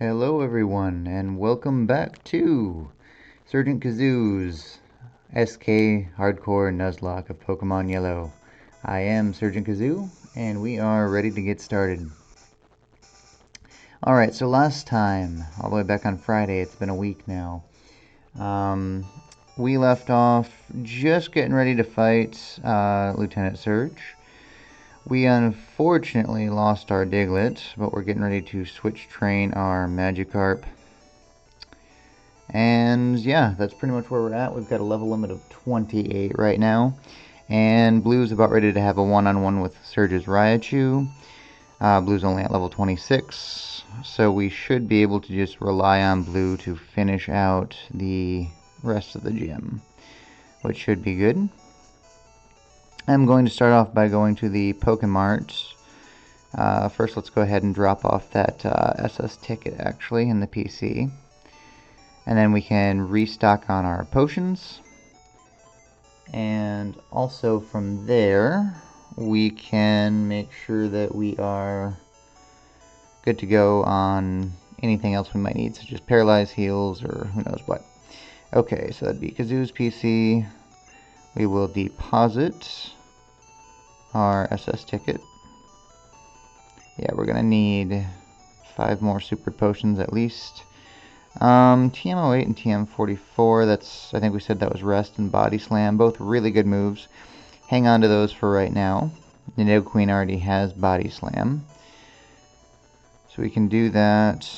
Hello everyone, and welcome back to Sergeant Kazoo's SK Hardcore Nuzlocke of Pokemon Yellow. I am Sergeant Kazoo, and we are ready to get started. Alright, so last time, all the way back on Friday, it's been a week now, we left off just getting ready to fight Lieutenant Surge. We unfortunately lost our Diglett, but we're getting ready to switch train our Magikarp. And yeah, that's pretty much where we're at. We've got a level limit of 28 right now. And Blue's about ready to have a one-on-one with Surge's Raichu. Blue's only at level 26, so we should be able to just rely on Blue to finish out the rest of the gym, which should be good. I'm going to start off by going to the Pokemart. First, let's go ahead and drop off that SS ticket, actually, in the PC. And then we can restock on our potions. And also from there, we can make sure that we are good to go on anything else we might need, such as Paralyze Heals or who knows what. Okay, so that'd be Kazoo's PC. We will deposit our SS ticket. Yeah, we're gonna need 5 more super potions at least. TM08 and TM44, I think we said that was Rest and Body Slam, both really good moves. Hang on to those for right now. The Nidoqueen already has Body Slam, so we can do that.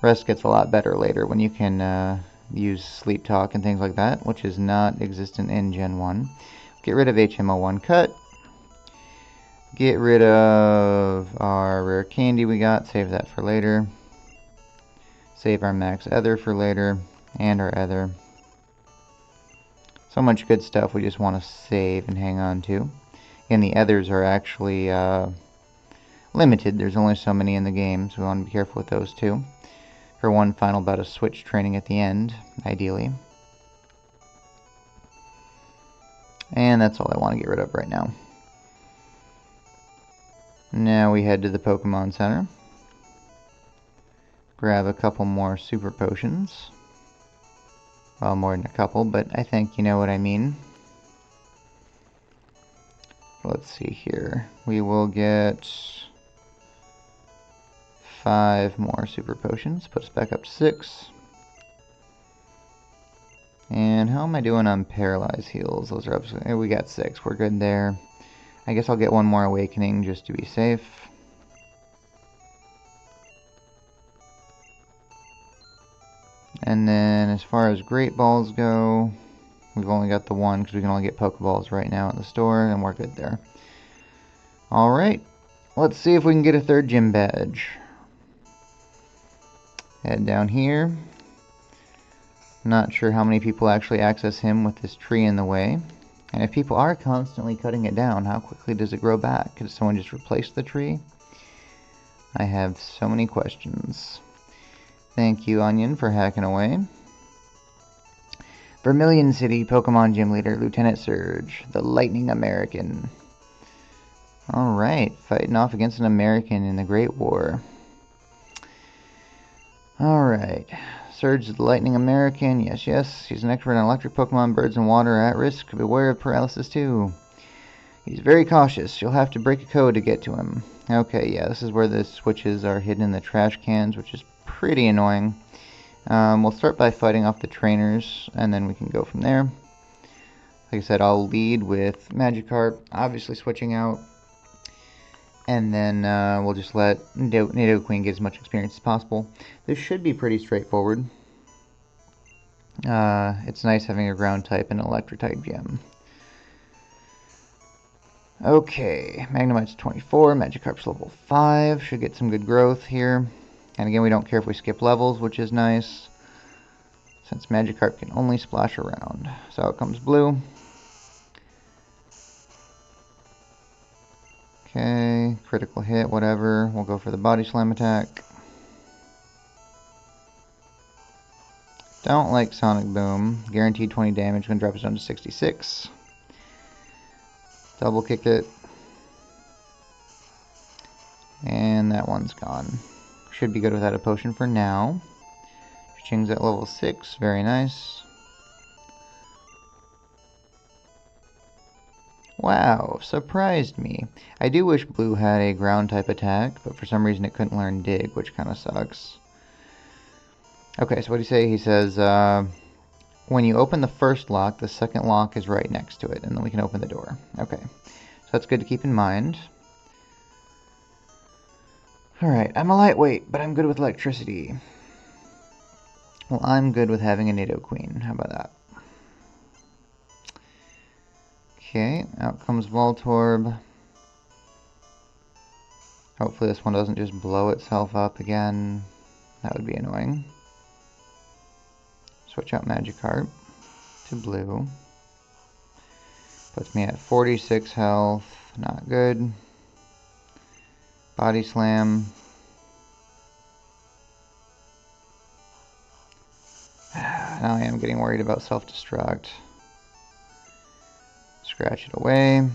Rest gets a lot better later when you can use Sleep Talk and things like that, which is not existent in Gen 1. Get rid of HMO1 Cut. Get rid of our rare candy we got, save that for later. Save our max ether for later, and our ether. So much good stuff we just want to save and hang on to. And the ethers are actually limited. There's only so many in the game, so we want to be careful with those too. For one final bout of switch training at the end, ideally. And that's all I want to get rid of right now. Now we head to the Pokemon Center. Grab a couple more super potions. Well, more than a couple, but I think you know what I mean. Let's see here. We will get 5 more super potions. Put us back up to 6. And how am I doing on Paralyze Heals? Those are up. We got 6. We're good there. I guess I'll get one more Awakening just to be safe. And then as far as Great Balls go, we've only got the one because we can only get Pokeballs right now at the store, and we're good there. Alright, let's see if we can get a 3rd gym badge. Head down here. Not sure how many people actually access him with this tree in the way. And if people are constantly cutting it down, how quickly does it grow back? Could someone just replace the tree? I have so many questions. Thank you, Onion, for hacking away. Vermillion City Pokemon Gym Leader, Lieutenant Surge, the Lightning American. Alright, fighting off against an American in the Great War. Alright, Surge is the Lightning American, yes. He's an expert on electric Pokemon, birds and water are at risk. Beware of paralysis too. He's very cautious. You'll have to break a code to get to him. Okay, yeah, this is where the switches are hidden in the trash cans, which is pretty annoying. We'll start by fighting off the trainers, and then we can go from there. Like I said, I'll lead with Magikarp, obviously switching out. And then we'll just let Nidoqueen get as much experience as possible. This should be pretty straightforward. It's nice having a ground type and an electric type gym. Okay, Magnemite's 24, Magikarp's level 5. Should get some good growth here. And again, we don't care if we skip levels, which is nice, since Magikarp can only splash around. So out comes Blue. Okay, critical hit, whatever. We'll go for the Body Slam attack. Don't like Sonic Boom. Guaranteed 20 damage, gonna drop us down to 66. Double kick it. And that one's gone. Should be good without a potion for now. Ching's at level 6. Very nice. Wow, surprised me. I do wish blue had a ground type attack, but for some reason it couldn't learn dig, which kind of sucks. Okay, so what do you say? He says, when you open the first lock, the second lock is right next to it, and then we can open the door. Okay, so that's good to keep in mind. Alright, I'm a lightweight, but I'm good with electricity. Well, I'm good with having a NATO Queen. How about that? Okay, out comes Voltorb. Hopefully this one doesn't just blow itself up again. That would be annoying. Switch out Magikarp to blue. Puts me at 46 health. Not good. Body Slam. Now I am getting worried about self-destruct. Scratch it away.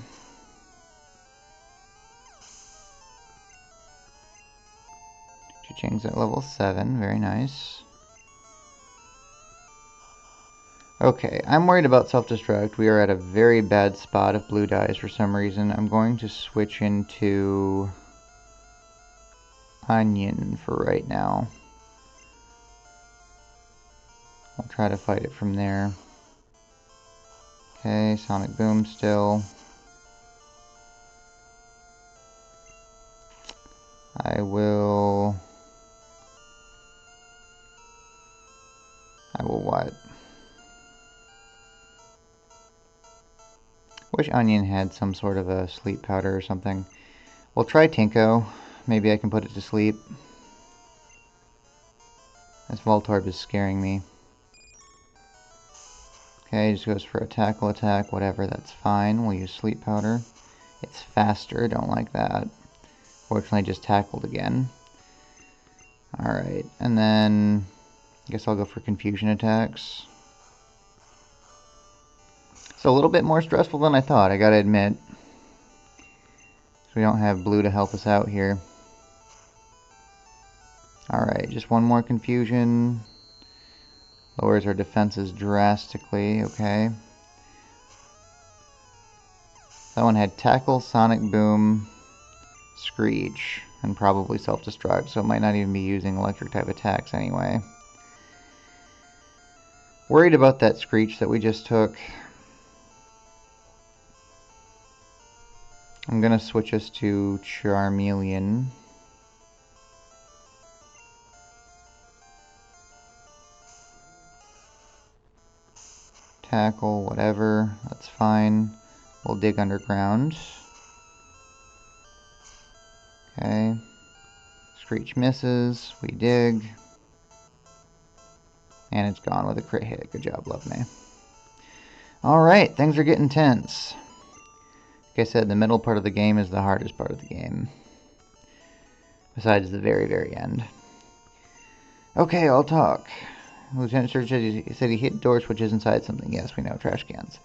Ching's at level 7. Very nice. Okay, I'm worried about self-destruct. We are at a very bad spot if blue dies for some reason. I'm going to switch into Onion for right now. I'll try to fight it from there. Okay, Sonic Boom still. I will what? Wish Onion had some sort of a sleep powder or something. We'll try Tinko. Maybe I can put it to sleep. This Voltorb is scaring me. Okay, just goes for a tackle attack, whatever, that's fine. We'll use sleep powder. It's faster, don't like that. Fortunately, just tackled again. Alright, and then I guess I'll go for confusion attacks. It's a little bit more stressful than I thought, I gotta admit. So we don't have blue to help us out here. Alright, just one more confusion. Lowers our defenses drastically, okay. That one had Tackle, Sonic Boom, Screech, and probably Self-Destruct, so it might not even be using electric type attacks anyway. Worried about that Screech that we just took. I'm gonna switch us to Vermillion. Tackle, whatever, that's fine. We'll dig underground. Okay. Screech misses, we dig. And it's gone with a crit hit. Good job, Love Me. Alright, things are getting tense. Like I said, the middle part of the game is the hardest part of the game. Besides the very, very end. Okay, I'll talk. Lieutenant Surge said he hit door switches inside something. Yes, we know, trash cans.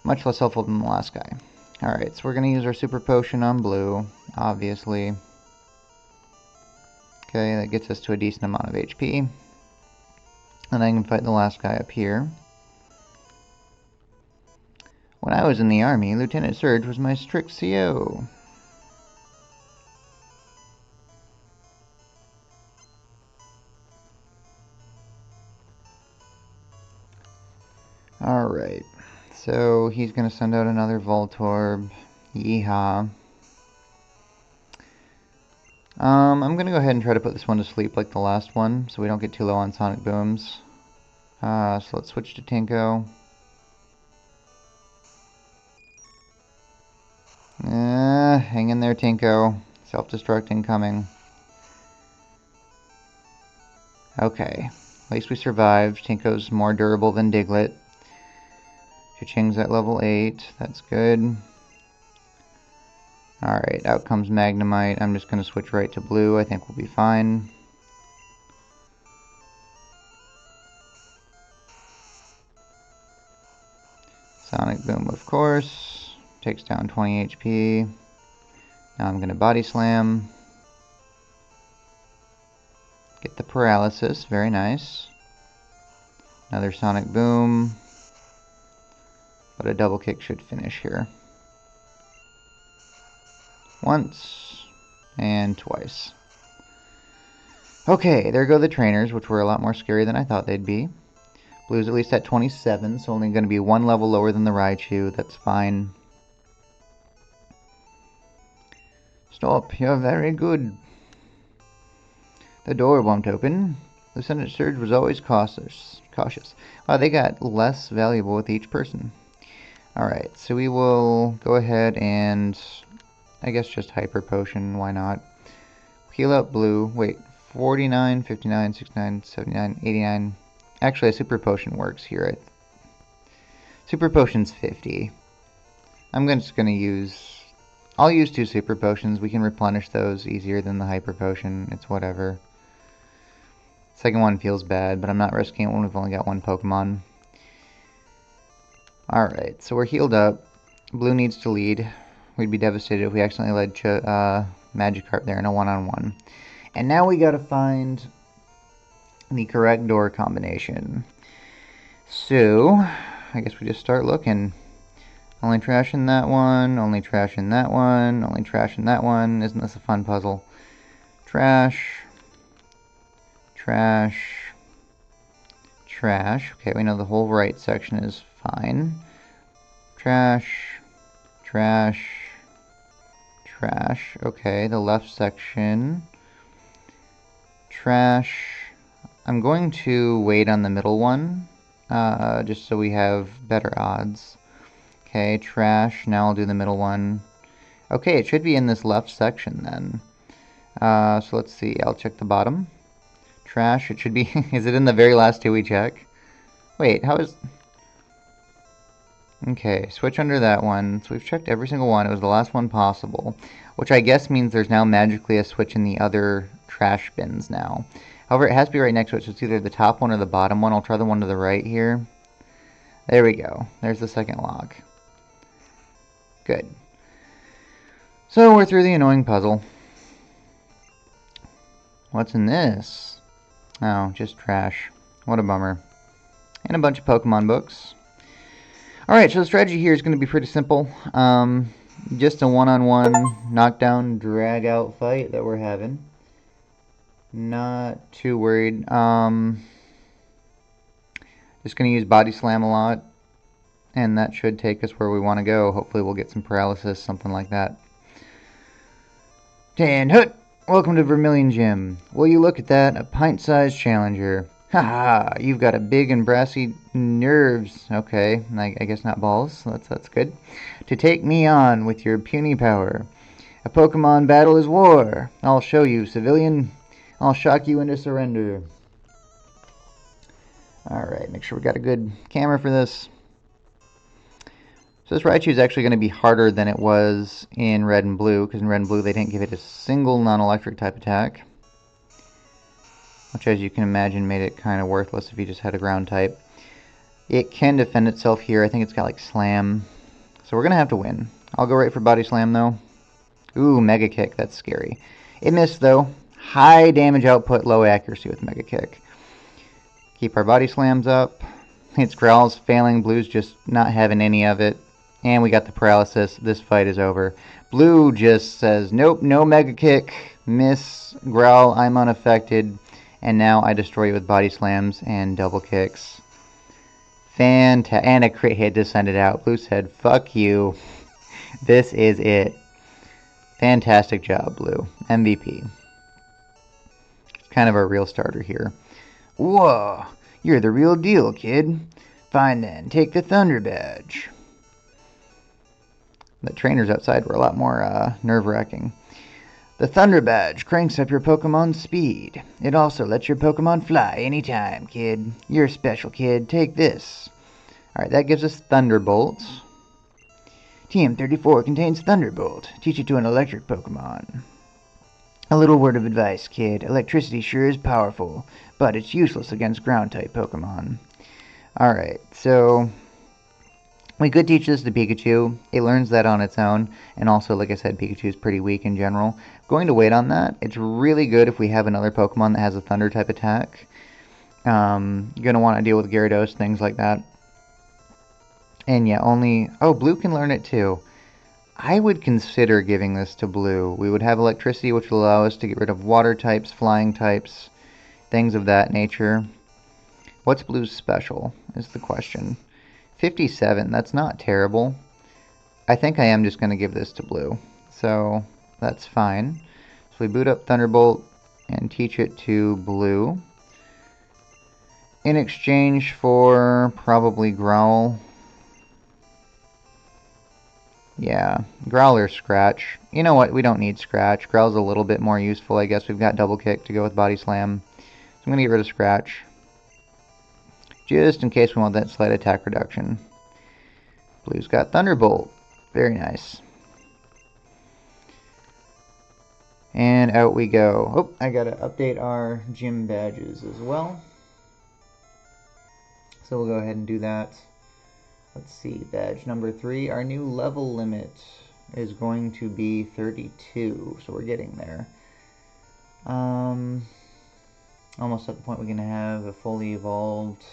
Much less helpful than the last guy. Alright, so we're going to use our super potion on blue, obviously. Okay, that gets us to a decent amount of HP. And I can fight the last guy up here. When I was in the army, Lieutenant Surge was my strict CO. Alright, so he's going to send out another Voltorb. Yeehaw. I'm going to go ahead and try to put this one to sleep like the last one, so we don't get too low on Sonic Booms. So let's switch to Tinko. Hang in there, Tinko. Self-destruct incoming. Okay, at least we survived. Tinko's more durable than Diglett. Cha-ching's at level 8. That's good. Alright, out comes Magnemite. I'm just going to switch right to blue. I think we'll be fine. Sonic Boom, of course. Takes down 20 HP. Now I'm going to Body Slam. Get the paralysis. Very nice. Another sonic boom. But a double kick should finish here. Once and twice. Okay, there go the trainers, which were a lot more scary than I thought they'd be. Blue's at least at 27, so only going to be one level lower than the Raichu. That's fine. Stop, you're very good. The door won't open. Lieutenant Surge was always cautious. Wow, they got less valuable with each person. Alright, so we will go ahead and, I guess, just Hyper Potion. Why not? Heal up Blue. Wait, 49, 59, 69, 79, 89. Actually, a Super Potion works here. Super Potion's 50. I'm just going to use... I'll use 2 Super Potions. We can replenish those easier than the Hyper Potion. It's whatever. Second one feels bad, but I'm not risking it when we've only got one Pokemon. Alright, so we're healed up. Blue needs to lead. We'd be devastated if we accidentally led Magikarp there in a one-on-one. And now we gotta find the correct door combination. So, I guess we just start looking. Only trashing that one, only trashing that one, only trashing that one. Isn't this a fun puzzle? Trash. Trash. Trash. Okay, we know the whole right section is fine. Trash. Trash. Trash. Okay, the left section. Trash. I'm going to wait on the middle one, just so we have better odds. Okay, trash. Now I'll do the middle one. Okay, it should be in this left section then. So let's see. I'll check the bottom. Trash. It should be... Is it in the very last 2 we check? Wait, how is... Okay, switch under that one. So we've checked every single one. It was the last one possible. Which I guess means there's now magically a switch in the other trash bins now. However, it has to be right next to it, so it's either the top one or the bottom one. I'll try the one to the right here. There we go. There's the second lock. Good. So we're through the annoying puzzle. What's in this? Oh, just trash. What a bummer. And a bunch of Pokemon books. Alright, so the strategy here is going to be pretty simple. Just a one-on-one knockdown, drag-out fight that we're having. Not too worried. Just going to use Body Slam a lot. And that should take us where we want to go. Hopefully we'll get some paralysis, something like that. And hut! Welcome to Vermillion Gym. Will you look at that? A pint-sized challenger. Haha, you've got a big and brassy nerves. Okay, I guess not balls. That's good. To take me on with your puny power. A Pokemon battle is war. I'll show you, civilian. I'll shock you into surrender. Alright, make sure we got a good camera for this. So this Raichu is actually going to be harder than it was in Red and Blue, because in Red and Blue they didn't give it a single non-electric type attack. Which, as you can imagine, made it kind of worthless if you just had a ground type. It can defend itself here. I think it's got like Slam. So we're going to have to win. I'll go right for Body Slam though. Ooh, Mega Kick. That's scary. It missed though. High damage output, low accuracy with Mega Kick. Keep our Body Slams up. It's Growl's failing. Blue's just not having any of it. And we got the paralysis. This fight is over. Blue just says, nope, no Mega Kick. Miss. Growl, I'm unaffected. And now I destroy you with Body Slams and double kicks. And a crit hit to send it out. Blue said, fuck you. This is it. Fantastic job, Blue. MVP. Kind of our real starter here. Whoa, you're the real deal, kid. Fine then, take the Thunder Badge. The trainers outside were a lot more nerve-wracking. The Thunder Badge cranks up your Pokemon's speed. It also lets your Pokemon fly anytime, kid. You're special, kid. Take this. Alright, that gives us Thunderbolts. TM34 contains Thunderbolt. Teach it to an electric Pokemon. A little word of advice, kid. Electricity sure is powerful, but it's useless against ground-type Pokemon. Alright, so We could teach this to Pikachu. It learns that on its own, and also, like I said, Pikachu is pretty weak in general. Going to wait on that. It's really good if we have another Pokemon that has a Thunder type attack. You're gonna want to deal with Gyarados, things like that. And yeah, only... Oh, Blue can learn it too. I would consider giving this to Blue. We would have Electricity, which will allow us to get rid of Water types, Flying types, things of that nature. What's Blue's special, is the question. 57, that's not terrible. I think I am just going to give this to Blue. So, that's fine. So we boot up Thunderbolt and teach it to Blue. In exchange for probably Growl. Yeah, Growl or Scratch. You know what, we don't need Scratch. Growl's a little bit more useful, I guess. We've got Double Kick to go with Body Slam. So I'm going to get rid of Scratch. Just in case we want that slight attack reduction. Blue's got Thunderbolt. Very nice. And out we go. Oh, I gotta update our gym badges as well. So we'll go ahead and do that. Let's see, badge number 3. Our new level limit is going to be 32, so we're getting there. Almost at the point we're going to have a fully evolved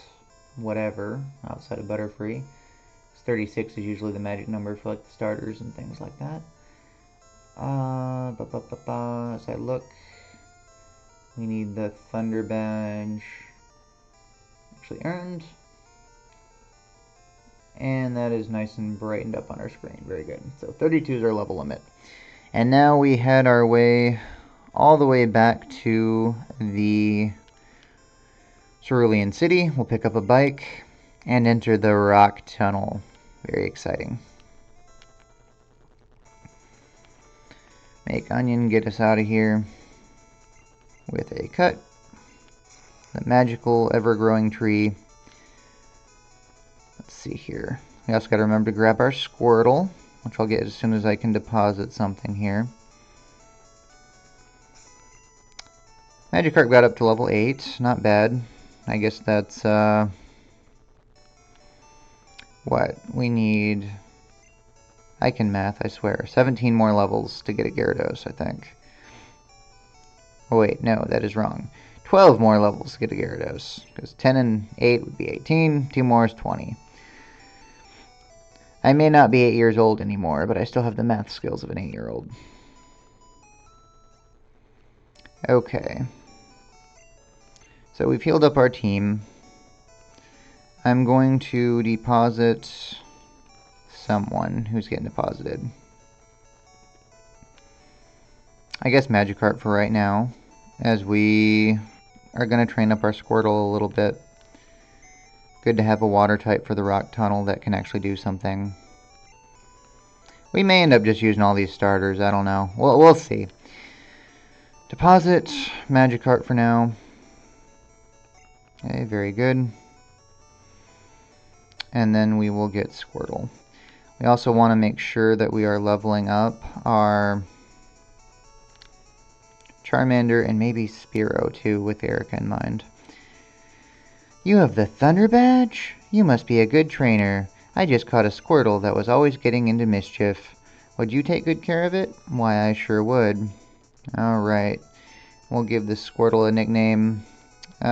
whatever outside of Butterfree. 36 is usually the magic number for like the starters and things like that. As I look, we need the Thunder badge actually earned. And that is nice and brightened up on our screen. Very good. So 32 is our level limit. And now we head our way all the way back to the Cerulean City. We'll pick up a bike and enter the rock tunnel. Very exciting. Make Onion get us out of here with a cut. The magical ever-growing tree. Let's see here. We also got to remember to grab our Squirtle, which I'll get as soon as I can deposit something here. Magikarp got up to level 8. Not bad. I guess that's, what? We need... I can math, I swear. 17 more levels to get a Gyarados, I think. Oh wait, no, that is wrong. 12 more levels to get a Gyarados. Because 10 and 8 would be 18. 2 more is 20. I may not be 8 years old anymore, but I still have the math skills of an 8-year-old. Okay. So we've healed up our team. I'm going to deposit someone who's getting deposited. I guess Magikarp for right now, as we are going to train up our Squirtle a little bit. Good to have a water type for the rock tunnel that can actually do something. We may end up just using all these starters, I don't know. We'll see. Deposit Magikarp for now. Okay, very good. And then we will get Squirtle. We also want to make sure that we are leveling up our Charmander and maybe Spearow too, with Erica in mind. You have the Thunder Badge? You must be a good trainer. I just caught a Squirtle that was always getting into mischief. Would you take good care of it? Why, I sure would. Alright. We'll give this Squirtle a nickname. He's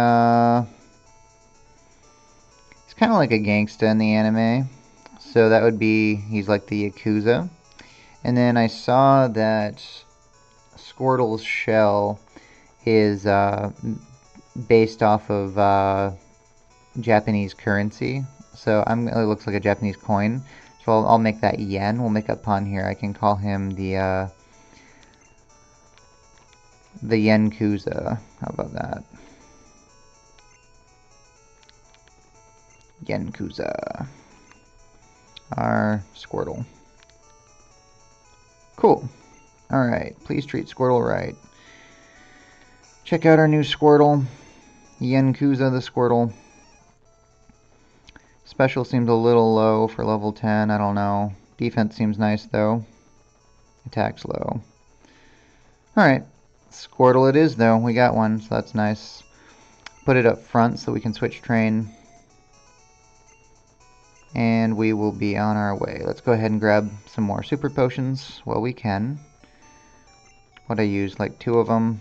kind of like a gangsta in the anime. So that would be, he's like the Yakuza. And then I saw that Squirtle's shell is based off of Japanese currency. So it looks like a Japanese coin. So I'll make that yen. We'll make a pun here. I can call him the Yenkuza. How about that? Yenkuza. Our Squirtle. Cool. Alright, please treat Squirtle right. Check out our new Squirtle. Yenkuza the Squirtle. Special seems a little low for level 10, I don't know. Defense seems nice though. Attack's low. Alright, Squirtle it is though. We got one, so that's nice. Put it up front so we can switch train. And we will be on our way. Let's go ahead and grab some more super potions while we can. What I use, like 2 of them.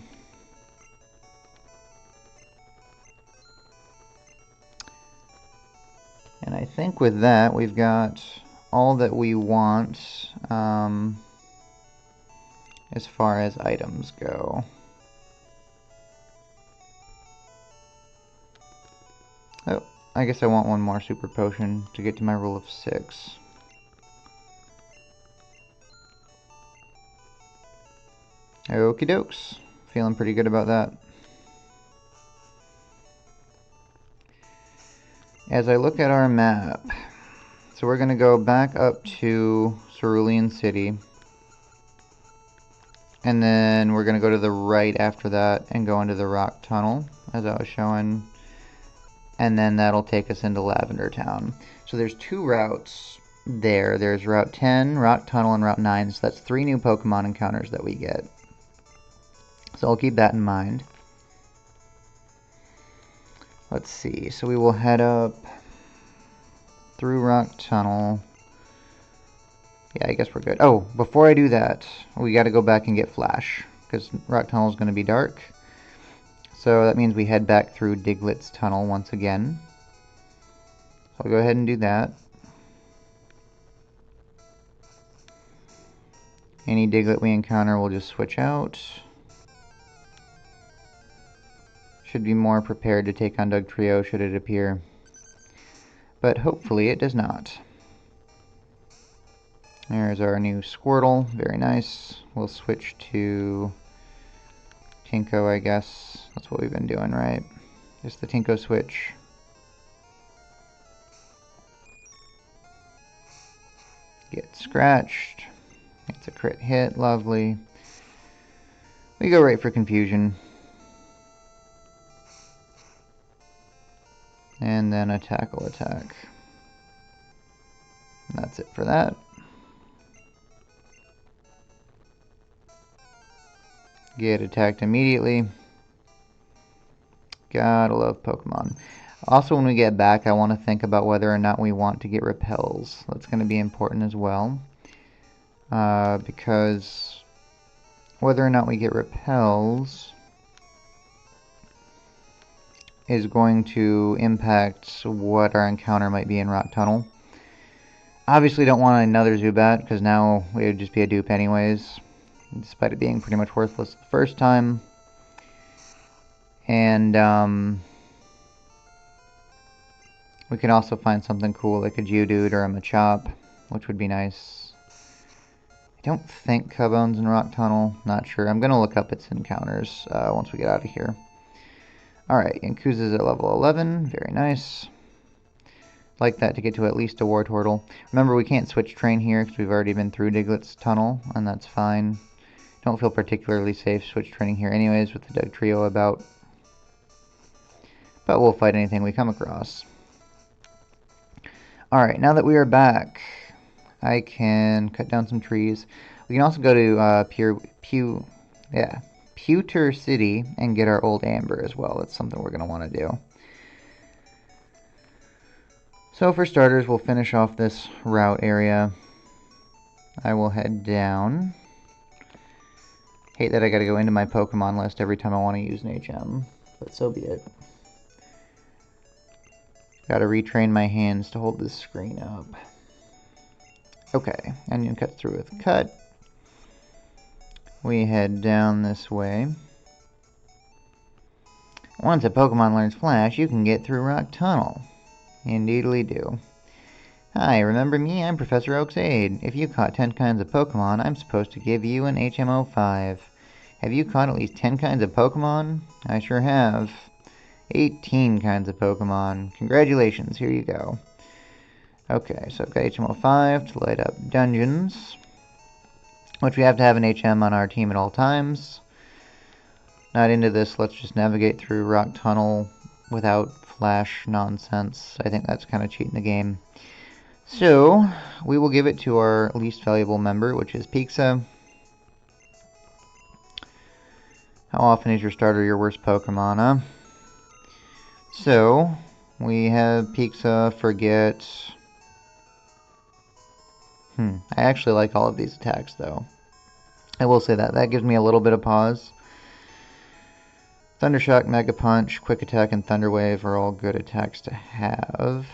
And I think with that, we've got all that we want as far as items go. Oh, I guess I want one more super potion to get to my rule of 6. Okie dokes. Feeling pretty good about that. As I look at our map, so we're going to go back up to Cerulean City. And then we're going to go to the right after that and go into the rock tunnel, as I was showing. And then that'll take us into Lavender Town. So there's 2 routes there. There's Route 10, Rock Tunnel, and Route 9. So that's 3 new Pokemon encounters that we get. So I'll keep that in mind. Let's see. So we will head up through Rock Tunnel. Yeah, I guess we're good. Oh, before I do that, we got to go back and get Flash, because Rock Tunnel is going to be dark. So that means we head back through Diglett's Tunnel once again. So I'll go ahead and do that. Any Diglett we encounter, we'll just switch out. Should be more prepared to take on Dugtrio should it appear. But hopefully it does not. There's our new Squirtle. Very nice. We'll switch to Tinko, I guess. That's what we've been doing, right? Just the Tinko switch. Get scratched. It's a crit hit. Lovely. We go right for Confusion. And then a tackle attack. And that's it for that. Get attacked immediately. Gotta love Pokemon. Also, when we get back, I want to think about whether or not we want to get repels. That's going to be important as well. Because whether or not we get repels is going to impact what our encounter might be in Rock Tunnel. Obviously don't want another Zubat, because now it would just be a dupe anyways, despite it being pretty much worthless the first time. And we can also find something cool like a Geodude or a Machop, which would be nice. I don't think Cubone's in Rock Tunnel, not sure. I'm going to look up its encounters once we get out of here. Alright, Yankuza's at level 11, very nice. Like that to get to at least a Wartortle. Remember, we can't switch train here because we've already been through Diglett's tunnel, and that's fine. Don't feel particularly safe switch training here anyways with the Dugtrio about. But we'll fight anything we come across. Alright, now that we are back, I can cut down some trees. We can also go to Pewter City and get our old Amber as well. That's something we're going to want to do. So for starters, we'll finish off this route area. I will head down. Hate that I gotta go into my Pokemon list every time I want to use an HM, but so be it. Gotta retrain my hands to hold this screen up. Okay, onion cut through with cut. We head down this way. Once a Pokemon learns Flash, you can get through Rock Tunnel. Indeedly do. Hi, remember me? I'm Professor Oak's aide. If you caught 10 kinds of Pokemon, I'm supposed to give you an HM05. Have you caught at least 10 kinds of Pokemon? I sure have. 18 kinds of Pokemon. Congratulations, here you go. Okay, so I've got HM05 to light up dungeons, which we have to have an HM on our team at all times. Not into this, let's just navigate through Rock Tunnel without Flash nonsense. I think that's kind of cheating the game. So, we will give it to our least valuable member, which is Pizza. How often is your starter your worst Pokemon, huh? So, we have Pizza, Forget, I actually like all of these attacks, though. I will say that. That gives me a little bit of pause. Thundershock, Mega Punch, Quick Attack, and Thunder Wave are all good attacks to have.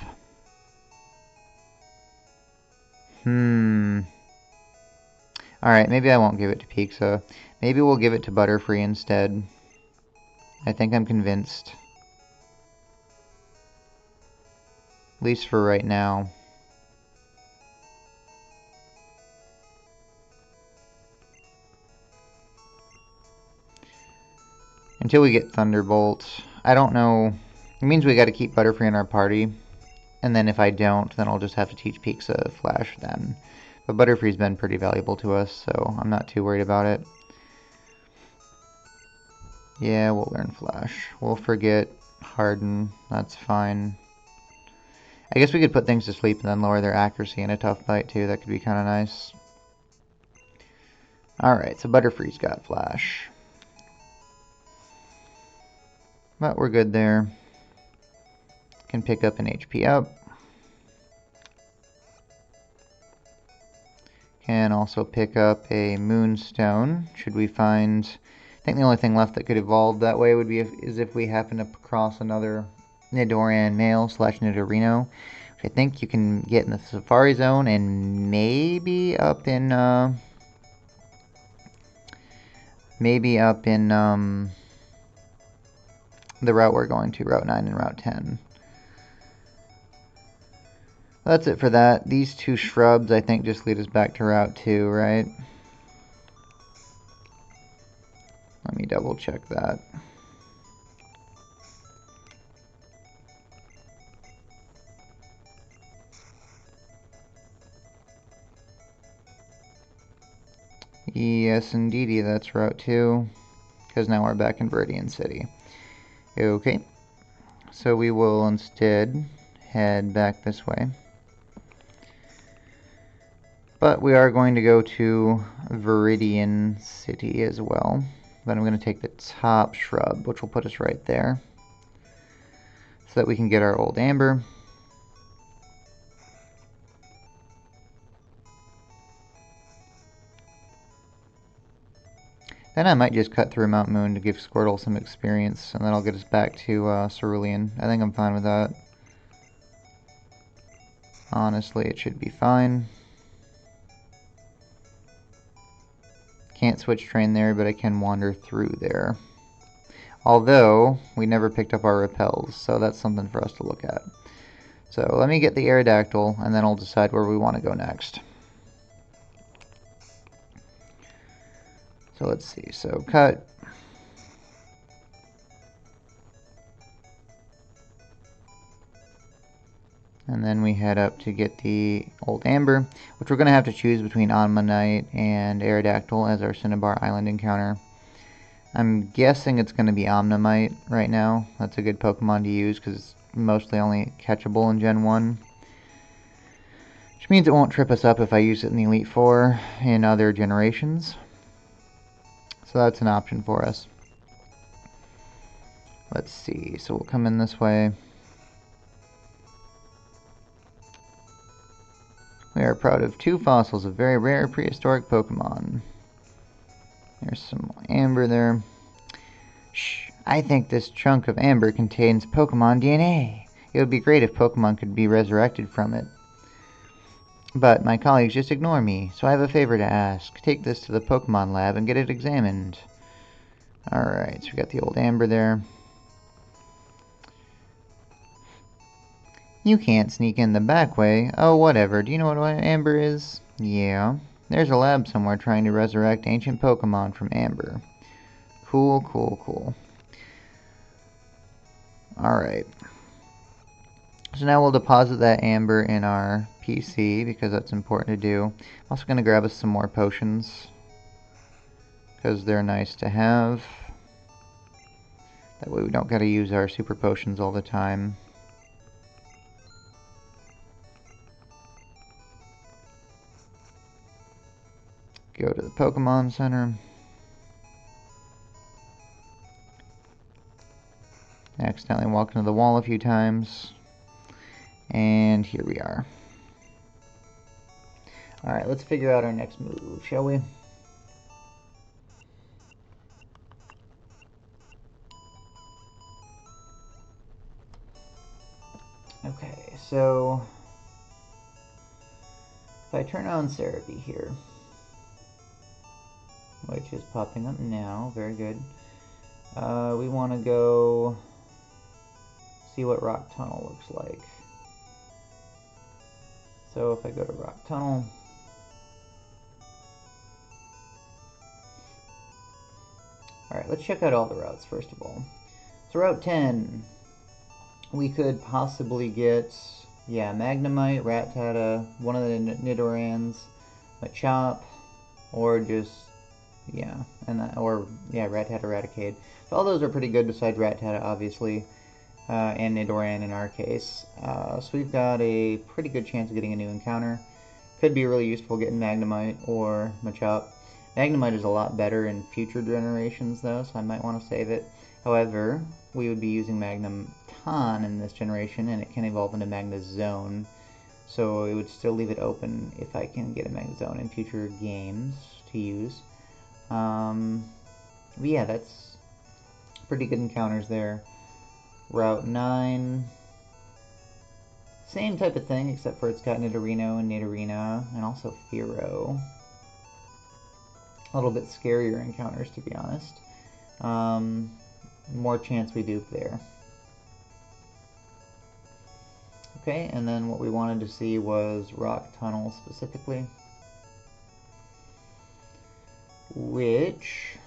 Alright, maybe I won't give it to Pizza. Maybe we'll give it to Butterfree instead. I think I'm convinced. At least for right now. Until we get Thunderbolt. I don't know. It means we gotta keep Butterfree in our party. And then if I don't, then I'll just have to teach Pizza Flash then. But Butterfree's been pretty valuable to us, so I'm not too worried about it. Yeah, we'll learn Flash. We'll forget Harden. That's fine. I guess we could put things to sleep and then lower their accuracy in a tough bite too. That could be kind of nice. Alright, so Butterfree's got Flash. But we're good there. Can pick up an HP up. Can also pick up a Moonstone, should we find... I think the only thing left that could evolve that way would be is if we happen to cross another Nidoran male / Nidorino, which I think you can get in the Safari Zone and maybe up in the route we're going to, Route 9 and Route 10. That's it for that. These two shrubs, I think, just lead us back to Route 2, right? Let me double check that. Yes, indeedy, that's Route 2. Because now we're back in Vermillion City. Okay. So we will instead head back this way. But we are going to go to Vermillion City as well. But I'm going to take the top shrub, which will put us right there. So that we can get our old amber. Then I might just cut through Mount Moon to give Squirtle some experience, and then I'll get us back to Cerulean. I think I'm fine with that. Honestly, it should be fine. Can't switch train there, but I can wander through there. Although, we never picked up our repels, so that's something for us to look at. So let me get the Aerodactyl, and then I'll decide where we want to go next. So let's see, so cut. And then we head up to get the old amber, which we're going to have to choose between Onmanite and Aerodactyl as our Cinnabar Island encounter. I'm guessing it's going to be Omnimite right now. That's a good Pokemon to use because it's mostly only catchable in Gen 1. Which means it won't trip us up if I use it in the Elite Four in other generations. So that's an option for us. Let's see, so we'll come in this way. We are proud of 2 fossils of very rare prehistoric Pokemon. There's some amber there. Shh, I think this chunk of amber contains Pokemon DNA. It would be great if Pokemon could be resurrected from it. But my colleagues just ignore me, so I have a favor to ask. Take this to the Pokemon lab and get it examined. Alright, so we got the old amber there. You can't sneak in the back way. Oh, whatever. Do you know what amber is? Yeah. There's a lab somewhere trying to resurrect ancient Pokemon from amber. Cool, cool, cool. Alright. So now we'll deposit that amber in our PC because that's important to do. I'm also going to grab us some more potions because they're nice to have. That way we don't got to use our super potions all the time. Go to the Pokemon Center. Accidentally walked into the wall a few times. And here we are. Alright, let's figure out our next move, shall we? Okay, so if I turn on therapy here, which is popping up now, very good. We want to go see what Rock Tunnel looks like. So if I go to Rock Tunnel, alright, let's check out all the routes first of all. So Route 10, we could possibly get, yeah, Magnemite, Rattata, one of the Nidorans, Machop, or just, yeah, Rattata, Raticade. So all those are pretty good besides Rattata, obviously, and Nidoran in our case. So we've got a pretty good chance of getting a new encounter. Could be really useful getting Magnemite or Machop. Magnemite is a lot better in future generations though, so I might want to save it. However, we would be using Magneton in this generation, and it can evolve into Magnezone. So it would still leave it open if I can get a Magnezone in future games to use. But yeah, that's pretty good encounters there. Route 9, same type of thing, except for it's got Nidorino and Nidorina, and also Fearow. A little bit scarier encounters, to be honest. More chance we dupe there. Okay, and then what we wanted to see was Rock Tunnel specifically, which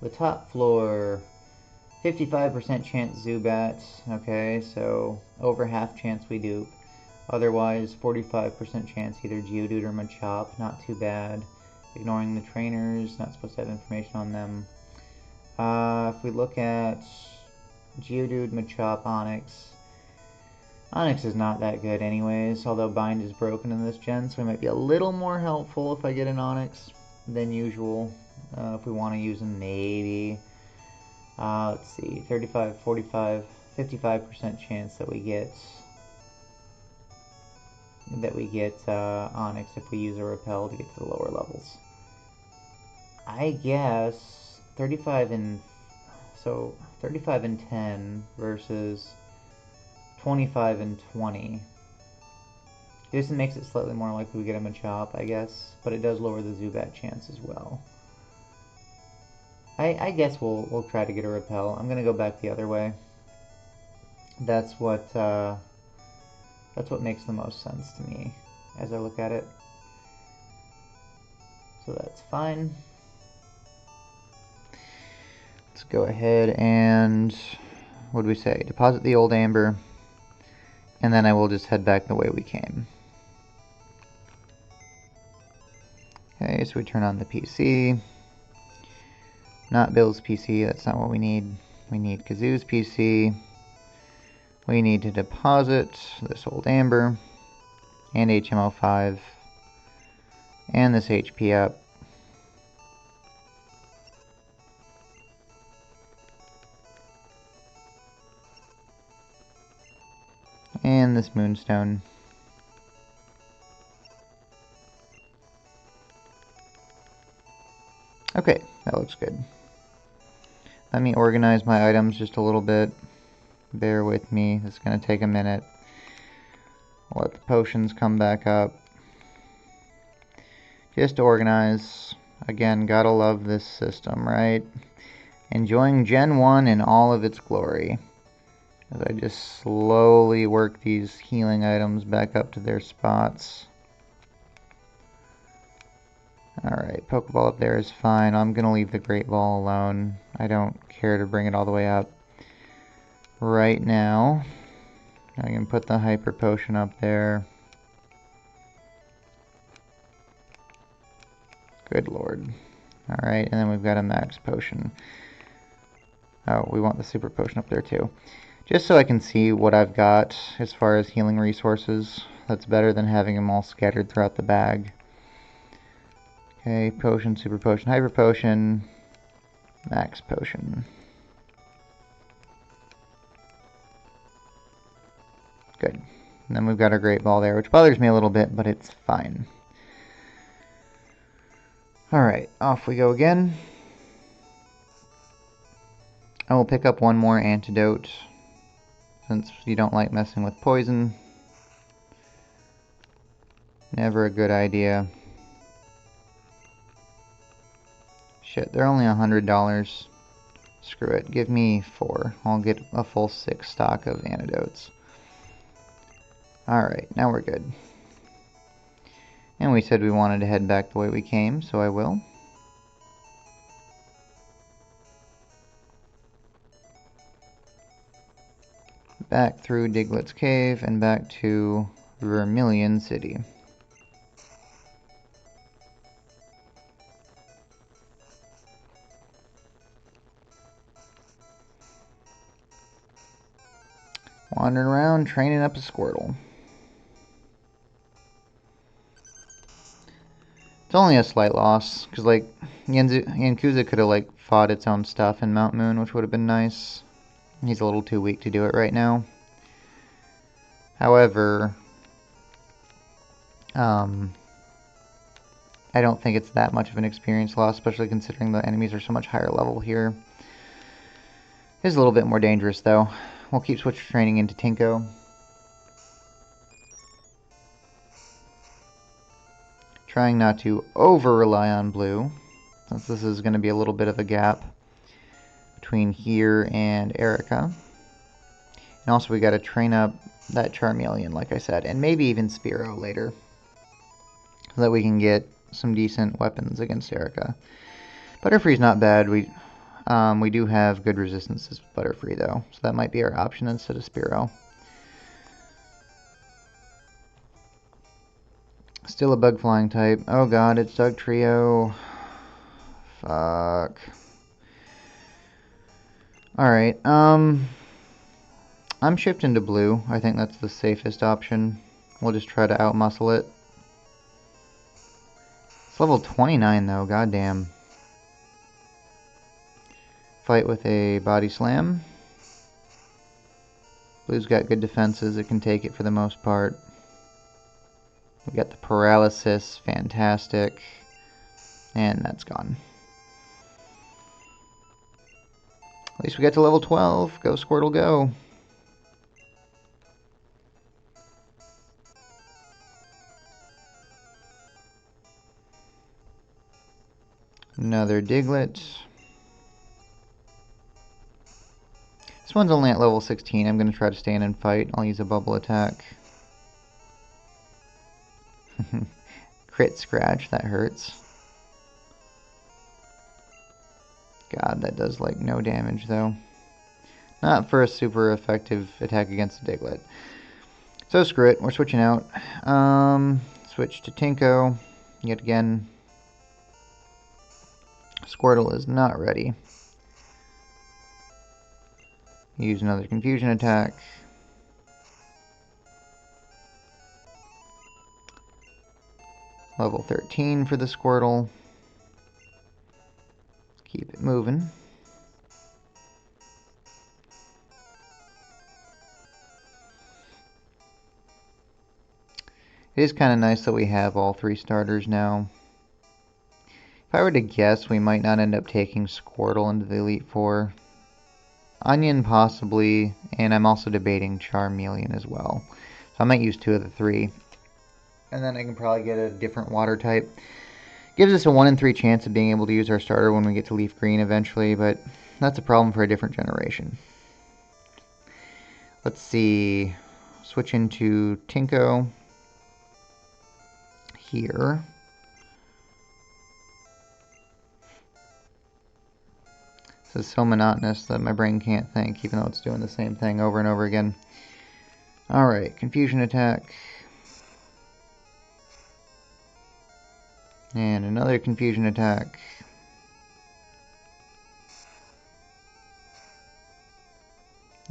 the top floor, 55% chance Zubat. Okay, so over half chance we dupe. Otherwise, 45% chance either Geodude or Machop. Not too bad. Ignoring the trainers, not supposed to have information on them. If we look at Geodude, Machop, Onix, Onix is not that good anyways, although Bind is broken in this gen, so it might be a little more helpful if I get an Onix than usual. If we want to use them, maybe. Let's see, 35, 45, 55% chance that we get Onix if we use a Repel to get to the lower levels. I guess 35 and 10 versus 25 and 20. This makes it slightly more likely we get a Machop, I guess, but it does lower the Zubat chance as well. I guess we'll try to get a Repel. I'm gonna go back the other way. That's what makes the most sense to me as I look at it. So that's fine. Let's go ahead and, what did we say? Deposit the old Amber, and then I will just head back the way we came. Okay, so we turn on the PC. Not Bill's PC, that's not what we need. We need Kazoo's PC. We need to deposit this old Amber, and HMO5, and this HP up. And this Moonstone. Okay, that looks good. Let me organize my items just a little bit. Bear with me, it's going to take a minute. Let the potions come back up. Just to organize. Again, gotta love this system, right? Enjoying Gen 1 in all of its glory. As I just slowly work these healing items back up to their spots. Alright, Pokeball up there is fine. I'm going to leave the Great Ball alone. I don't care to bring it all the way up right now. I can put the Hyper Potion up there. Good lord. Alright, and then we've got a Max Potion. Oh, we want the Super Potion up there too. Just so I can see what I've got as far as healing resources. That's better than having them all scattered throughout the bag. Okay, Potion, Super Potion, Hyper Potion, Max Potion. Good. And then we've got our Great Ball there, which bothers me a little bit, but it's fine. Alright, off we go again. I will pick up one more antidote, since you don't like messing with poison. Never a good idea. Shit, they're only $100. Screw it, give me 4. I'll get a full 6 stock of antidotes. Alright, now we're good. And we said we wanted to head back the way we came, so I will. Back through Diglett's Cave and back to Vermillion City. Wandering around, training up a Squirtle. It's only a slight loss, because, like, Yankuza could have, like, fought its own stuff in Mount Moon, which would have been nice. He's a little too weak to do it right now. However, I don't think it's that much of an experience loss, especially considering the enemies are so much higher level here. It's a little bit more dangerous, though. We'll keep switch training into Tinko. Trying not to over-rely on blue, since this is going to be a little bit of a gap between here and Erica. And also we got to train up that Vermillion, like I said, and maybe even Spearow later, so that we can get some decent weapons against Erica. Butterfree's not bad. We do have good resistances with Butterfree, though, so that might be our option instead of Spearow. Still a bug flying type. Oh god, it's Dugtrio. Fuck. Alright, I'm shifting to blue. I think that's the safest option. We'll just try to outmuscle it. It's level 29 though, goddamn. Fight with a body slam. Blue's got good defenses, it can take it for the most part. We got the paralysis, fantastic. And that's gone. At least we got to level 12. Go Squirtle, go. Another Diglett. This one's only at level 16. I'm going to try to stand and fight. I'll use a bubble attack. Crit scratch, that hurts. God, that does like no damage though. Not for a super effective attack against a Diglett. So screw it, we're switching out. Switch to Tinko. Yet again. Squirtle is not ready. Use another confusion attack. Level 13 for the Squirtle. Keep it moving. It is kind of nice that we have all 3 starters now. If I were to guess, we might not end up taking Squirtle into the Elite Four. Onion possibly, and I'm also debating Vermillion as well. So I might use 2 of the 3. And then I can probably get a different water type. Gives us a 1 in 3 chance of being able to use our starter when we get to Leaf Green eventually, but that's a problem for a different generation. Let's see. Switch into Tinko. Here. This is so monotonous that my brain can't think, even though it's doing the same thing over and over again. Alright, confusion attack. And another confusion attack.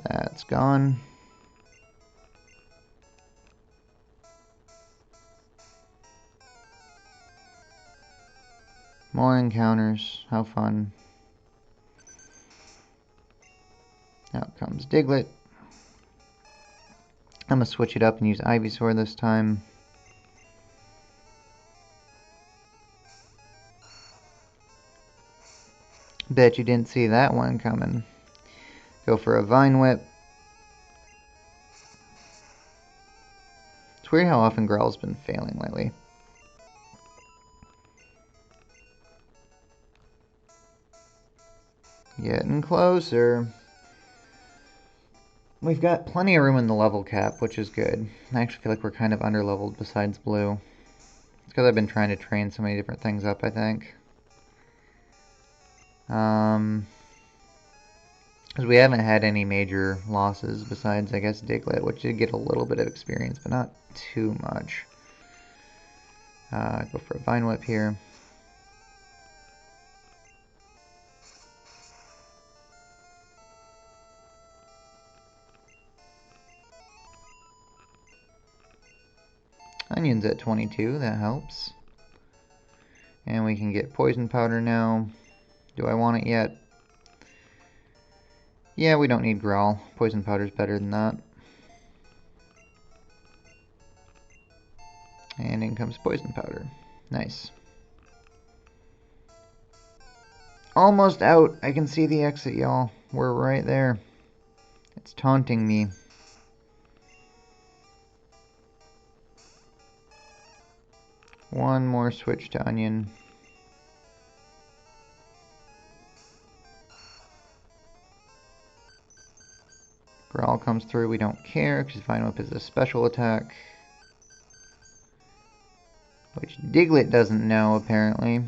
That's gone. More encounters. How fun. Out comes Diglett. I'm going to switch it up and use Ivysaur this time. Bet you didn't see that one coming. Go for a Vine Whip. It's weird how often Growl's been failing lately. Getting closer. We've got plenty of room in the level cap, which is good. I actually feel like we're kind of underleveled besides blue. It's because I've been trying to train so many different things up, I think. Because we haven't had any major losses besides, I guess, Diglett, which did get a little bit of experience, but not too much. Go for a Vine Whip here. Onion's at 22, that helps. And we can get Poison Powder now. Do I want it yet? Yeah, we don't need Growl. Poison Powder's better than that. And in comes Poison Powder. Nice. Almost out. I can see the exit, y'all. We're right there. It's taunting me. One more switch to Onion. Growl comes through, we don't care, because Vine Whip is a special attack. Which Diglett doesn't know, apparently.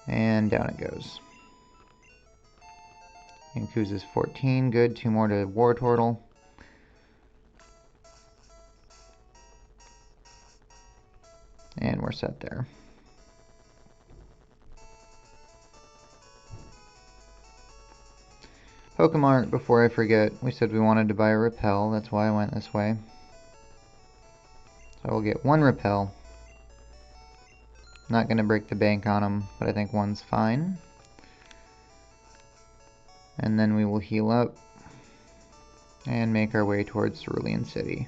And down it goes. And Kuz is 14, good. 2 more to War Turtle. And we're set there. Pokemon, before I forget, we said we wanted to buy a Repel, that's why I went this way. So we'll get 1 Repel. Not going to break the bank on them, but I think 1's fine. And then we will heal up and make our way towards Vermillion City.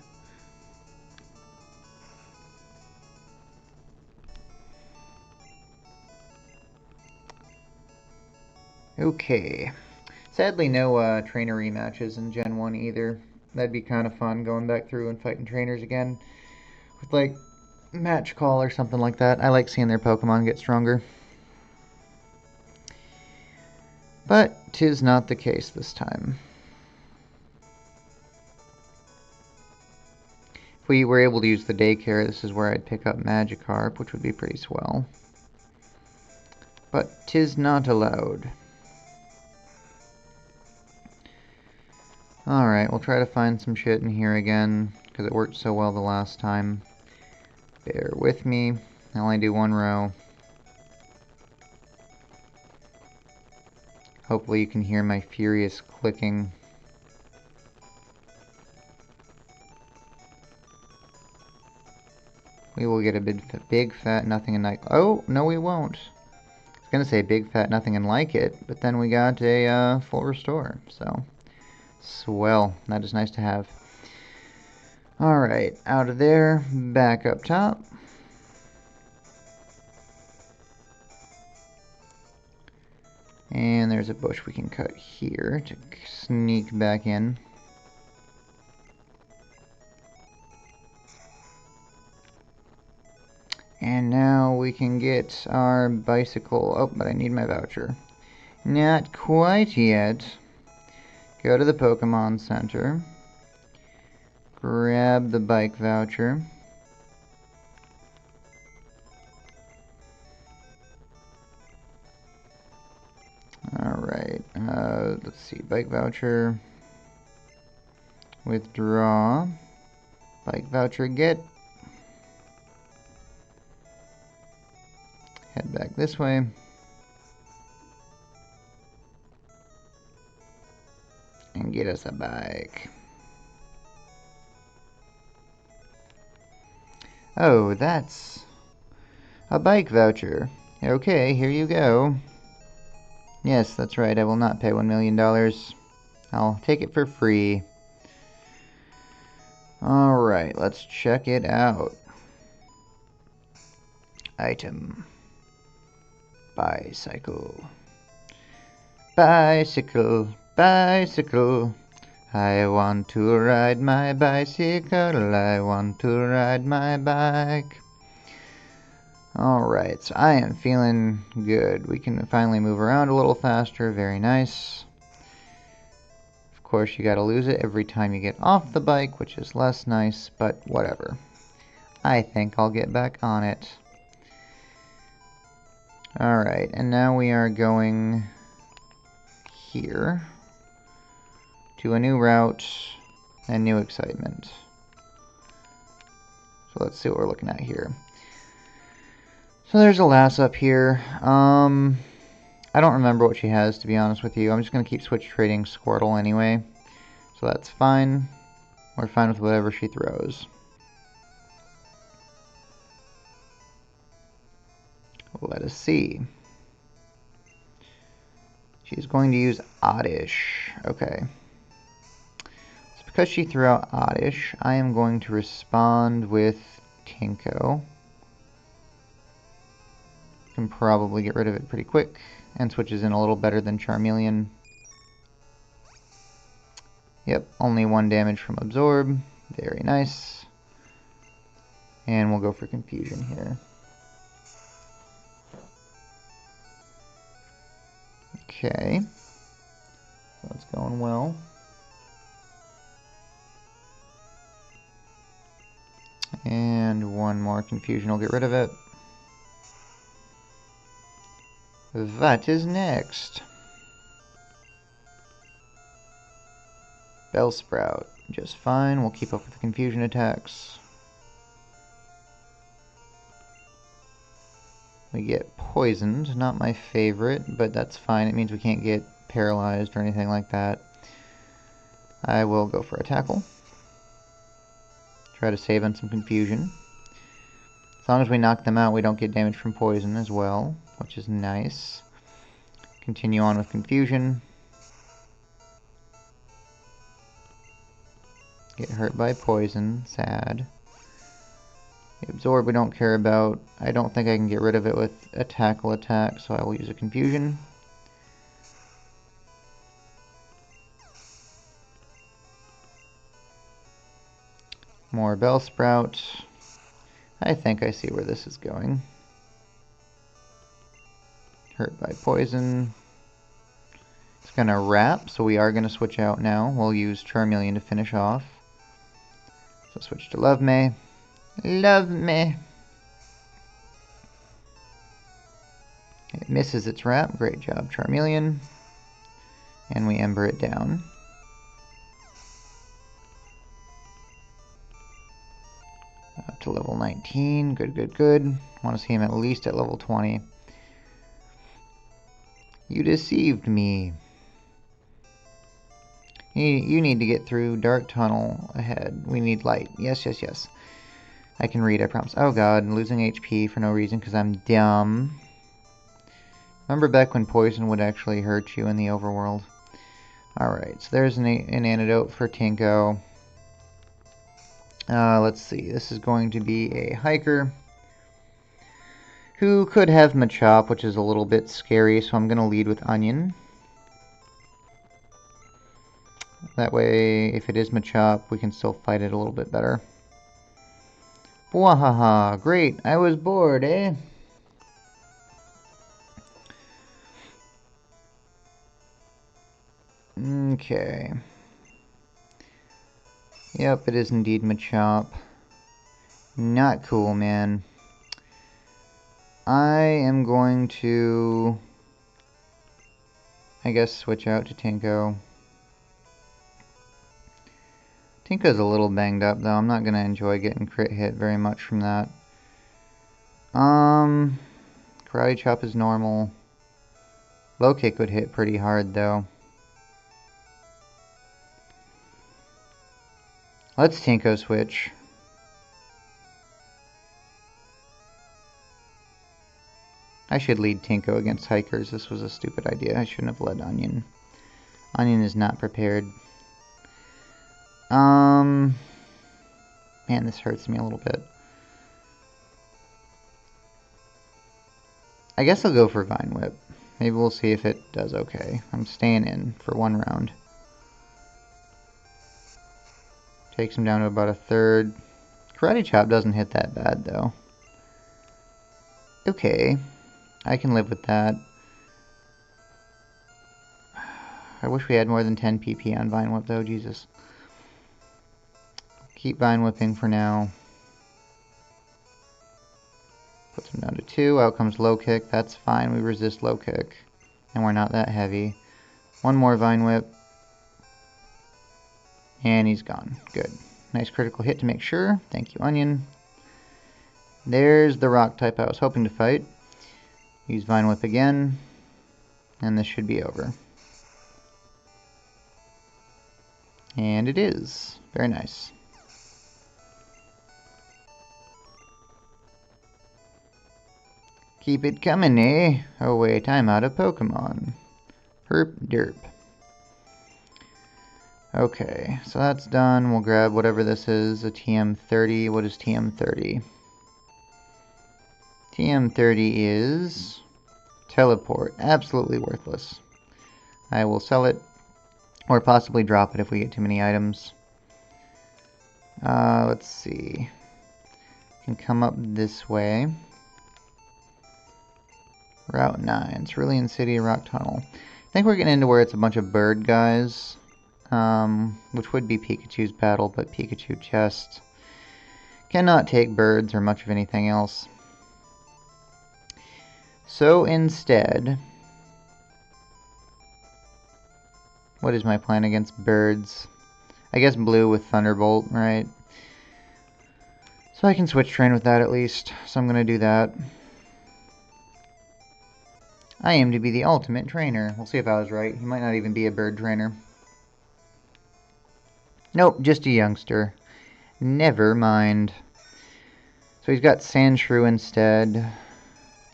Okay. Sadly, no trainer rematches in Gen 1 either. That'd be kind of fun, going back through and fighting trainers again. With, like, Match Call or something like that. I like seeing their Pokemon get stronger. But 'tis not the case this time. If we were able to use the daycare, this is where I'd pick up Magikarp, which would be pretty swell. But 'tis not allowed. Alright, we'll try to find some shit in here again, because it worked so well the last time. Bear with me. I only do 1 row. Hopefully you can hear my furious clicking. We will get a big fat nothing and like. Oh, no we won't. I was gonna say big fat nothing and like it, but then we got a full restore, so swell. That is nice to have. Alright, out of there, back up top. And there's a bush we can cut here to sneak back in. And now we can get our bicycle. Oh, but I need my voucher. Not quite yet. Go to the Pokemon Center. Grab the bike voucher. Alright, let's see, bike voucher. Withdraw. Bike voucher get. Head back this way. And get us a bike. Oh, that's a bike voucher. Okay, here you go. Yes, that's right, I will not pay $1 million. I'll take it for free. Alright, let's check it out. Item. Bicycle. Bicycle, bicycle. I want to ride my bicycle. I want to ride my bike. Alright, so I am feeling good. We can finally move around a little faster. Very nice. Of course, you gotta lose it every time you get off the bike, which is less nice, but whatever. I think I'll get back on it. Alright, and now we are going here to a new route and new excitement. So let's see what we're looking at here. So there's a lass up here. I don't remember what she has, to be honest with you. I'm just going to keep switch trading Squirtle anyway. So that's fine. We're fine with whatever she throws. Let us see. She's going to use Oddish. Okay. So because she threw out Oddish, I am going to respond with Tinko. Can probably get rid of it pretty quick, and switches in a little better than Vermillion. Yep, only 1 damage from Absorb. Very nice. And we'll go for Confusion here. Okay. That's going well. And 1 more Confusion will get rid of it. What is next? Bellsprout. Just fine. We'll keep up with the Confusion attacks. We get poisoned. Not my favorite, but that's fine. It means we can't get paralyzed or anything like that. I will go for a tackle. Try to save on some Confusion. As long as we knock them out, we don't get damage from poison as well, which is nice. Continue on with Confusion. Get hurt by poison. Sad. The Absorb we don't care about. I don't think I can get rid of it with a tackle attack, so I will use a Confusion. More Bellsprout. I think I see where this is going. Hurt by poison. It's going to wrap, so we are going to switch out now. We'll use Vermillion to finish off. So switch to Love Me. Love Me. It misses its wrap. Great job, Vermillion. And we Ember it down. Up to level 19. Good, good, good. Want to see him at least at level 20. You deceived me. You need to get through Dark Tunnel ahead. We need light. Yes, yes, yes. I can read, I promise. Oh god, losing HP for no reason because I'm dumb. Remember back when poison would actually hurt you in the overworld? Alright, so there's an antidote for Tinko. Let's see. This is going to be a hiker who could have Machop, which is a little bit scary, so I'm going to lead with Onion. That way, if it is Machop, we can still fight it a little bit better. Wahaha, great, I was bored, eh? Okay. Yep, it is indeed Machop. Not cool, man. I am going to, I guess, switch out to Tinko. Tinko's a little banged up, though. I'm not going to enjoy getting crit hit very much from that. Karate Chop is normal. Low Kick would hit pretty hard, though. Let's Tinko switch. I should lead Tinko against hikers. This was a stupid idea. I shouldn't have led Onion. Onion is not prepared. Man, this hurts me a little bit. I guess I'll go for Vine Whip. Maybe we'll see if it does okay. I'm staying in for one round. Takes him down to about a third. Karate Chop doesn't hit that bad, though. Okay. I can live with that. I wish we had more than 10 PP on Vine Whip, though. Jesus. Keep Vine Whipping for now. Puts him down to 2. Out comes Low Kick. That's fine. We resist Low Kick. And we're not that heavy. One more Vine Whip. And he's gone. Good. Nice critical hit to make sure. Thank you, Onion. There's the rock type I was hoping to fight. Use Vine Whip again. And this should be over. And it is. Very nice. Keep it coming, eh? Oh wait, I'm out of Pokemon. Herp derp. Okay, so that's done. We'll grab whatever this is, a TM30. What is TM30? TM30 is Teleport. Absolutely worthless. I will sell it, or possibly drop it if we get too many items. Let's see. Can come up this way. Route 9, Cerulean City, Rock Tunnel. I think we're getting into where it's a bunch of bird guys. Which would be Pikachu's battle, but Pikachu just cannot take birds or much of anything else. So instead, what is my plan against birds? I guess blue with Thunderbolt, right? So I can switch train with that at least, so I'm going to do that. I aim to be the ultimate trainer. We'll see if I was right. He might not even be a bird trainer. Nope, just a youngster. Never mind. So he's got Sandshrew instead.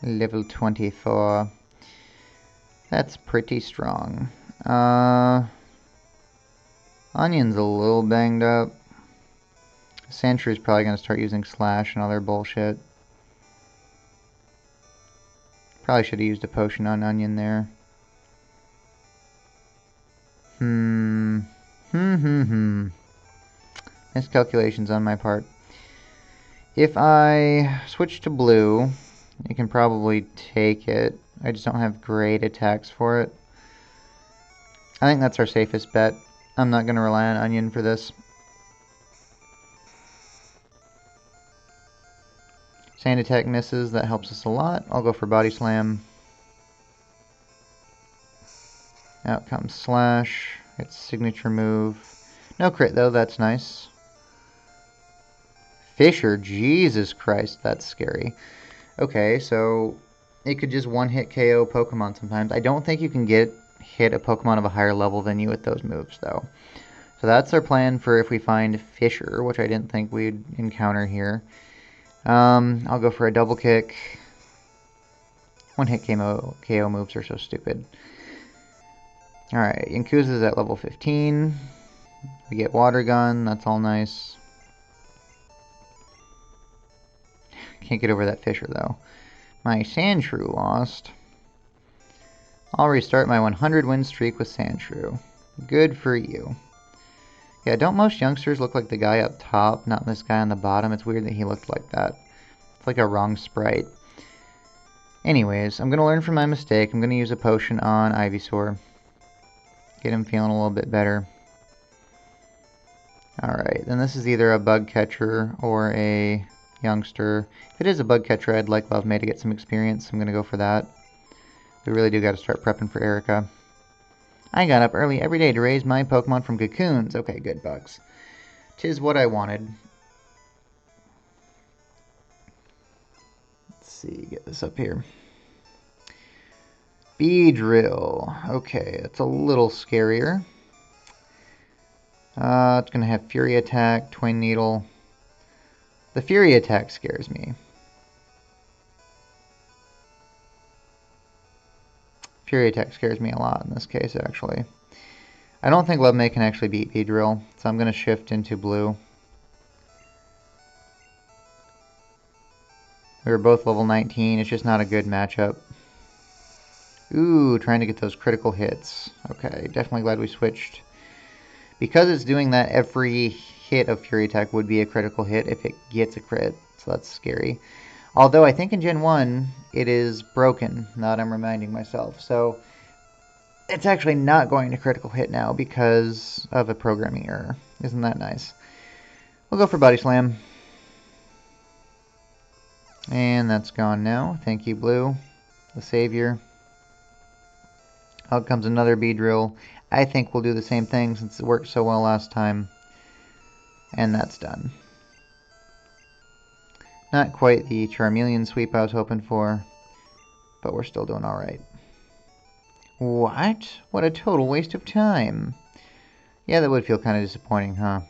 Level 24. That's pretty strong. Onion's a little banged up. Sandshrew's probably going to start using Slash and other bullshit. Probably should have used a potion on Onion there. Miscalculations on my part. If I switch to blue, you can probably take it. I just don't have great attacks for it. I think that's our safest bet. I'm not going to rely on Onion for this. Sand attack misses, that helps us a lot. I'll go for Body Slam. Out comes Slash. It's signature move. No crit though, that's nice. Fisher, Jesus Christ, that's scary. Okay, so it could just one-hit KO Pokemon sometimes. I don't think you can hit a Pokemon of a higher level than you with those moves though. So that's our plan for if we find Fisher, which I didn't think we'd encounter here. I'll go for a double kick. One-hit KO moves are so stupid. Alright, Yankuza's at level 15. We get Water Gun, that's all nice. Can't get over that Fisher though. My Sandshrew lost. I'll restart my 100 win streak with Sandshrew. Good for you. Yeah, don't most youngsters look like the guy up top, not this guy on the bottom? It's weird that he looked like that. It's like a wrong sprite. Anyways, I'm going to learn from my mistake. I'm going to use a potion on Ivysaur. Get him feeling a little bit better. Alright, then this is either a bug catcher or a youngster. If it is a bug catcher, I'd like Love May to get some experience. I'm going to go for that. We really do got to start prepping for Erica. I got up early every day to raise my Pokemon from cocoons. Okay, good, bugs. 'Tis what I wanted. Let's see, get this up here. Beedrill. Okay, it's a little scarier. It's going to have Fury Attack, Twin Needle. The Fury Attack scares me. Fury Attack scares me a lot in this case, actually. I don't think Love May can actually beat Beedrill, so I'm going to shift into blue. We were both level 19, it's just not a good matchup. Ooh, trying to get those critical hits. Okay, definitely glad we switched. Because it's doing that, every hit of Fury Attack would be a critical hit if it gets a crit. So that's scary. Although I think in Gen 1, it is broken, now that I'm reminding myself. So it's actually not going to critical hit now because of a programming error. Isn't that nice? We'll go for Body Slam. And that's gone now. Thank you, Blue, the savior. Out comes another Beedrill. I think we'll do the same thing since it worked so well last time. And that's done. Not quite the Vermillion sweep I was hoping for, but we're still doing alright. What? What a total waste of time. Yeah, that would feel kind of disappointing, huh?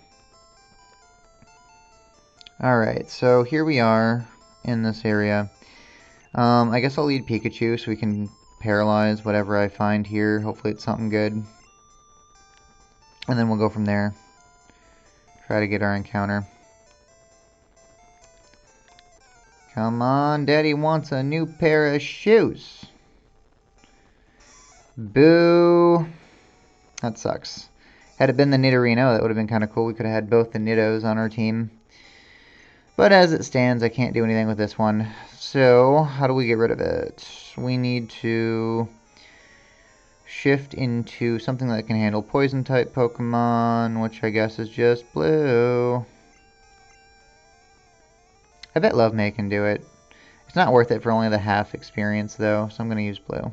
Alright, so here we are in this area. I guess I'll lead Pikachu so we can paralyze whatever I find here. Hopefully it's something good. And then we'll go from there. Try to get our encounter. Come on, Daddy wants a new pair of shoes. Boo. That sucks. Had it been the Nidorino, that would have been kind of cool. We could have had both the Nidos on our team. But as it stands, I can't do anything with this one. So, how do we get rid of it? We need to shift into something that can handle Poison-type Pokemon, which I guess is just Blue. I bet Love May can do it. It's not worth it for only the half experience, though, so I'm going to use Blue.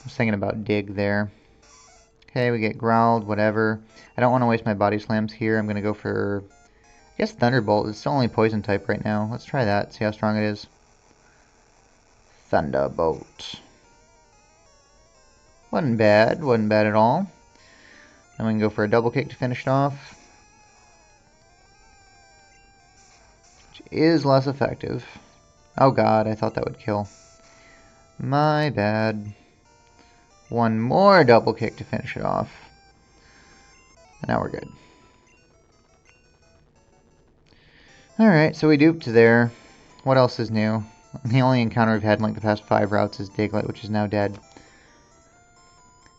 I was thinking about Dig there. Okay, we get Growled, whatever. I don't want to waste my Body Slams here. I'm going to go for, I guess, Thunderbolt. It's still only Poison type right now. Let's try that, see how strong it is. Thunderbolt. Wasn't bad at all. Then we can go for a double kick to finish it off. Which is less effective. Oh god, I thought that would kill. My bad. One more double kick to finish it off. And now we're good. Alright, so we duped there. What else is new? The only encounter we've had in like the past 5 routes is Diglett, which is now dead.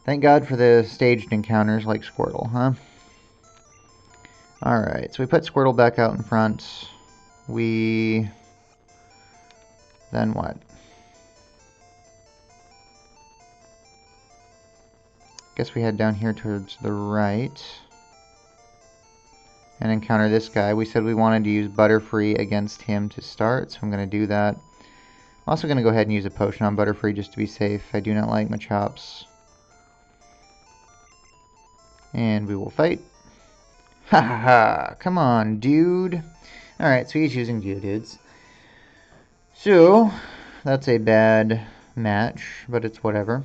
Thank God for the staged encounters like Squirtle, huh? Alright, so we put Squirtle back out in front. Then what? Guess we head down here towards the right. And encounter this guy. We said we wanted to use Butterfree against him to start, so I'm going to do that. I'm also going to go ahead and use a potion on Butterfree just to be safe. I do not like Machops. And we will fight. Ha ha ha! Come on, dude! Alright, so he's using Geodudes. So, that's a bad match, but it's whatever.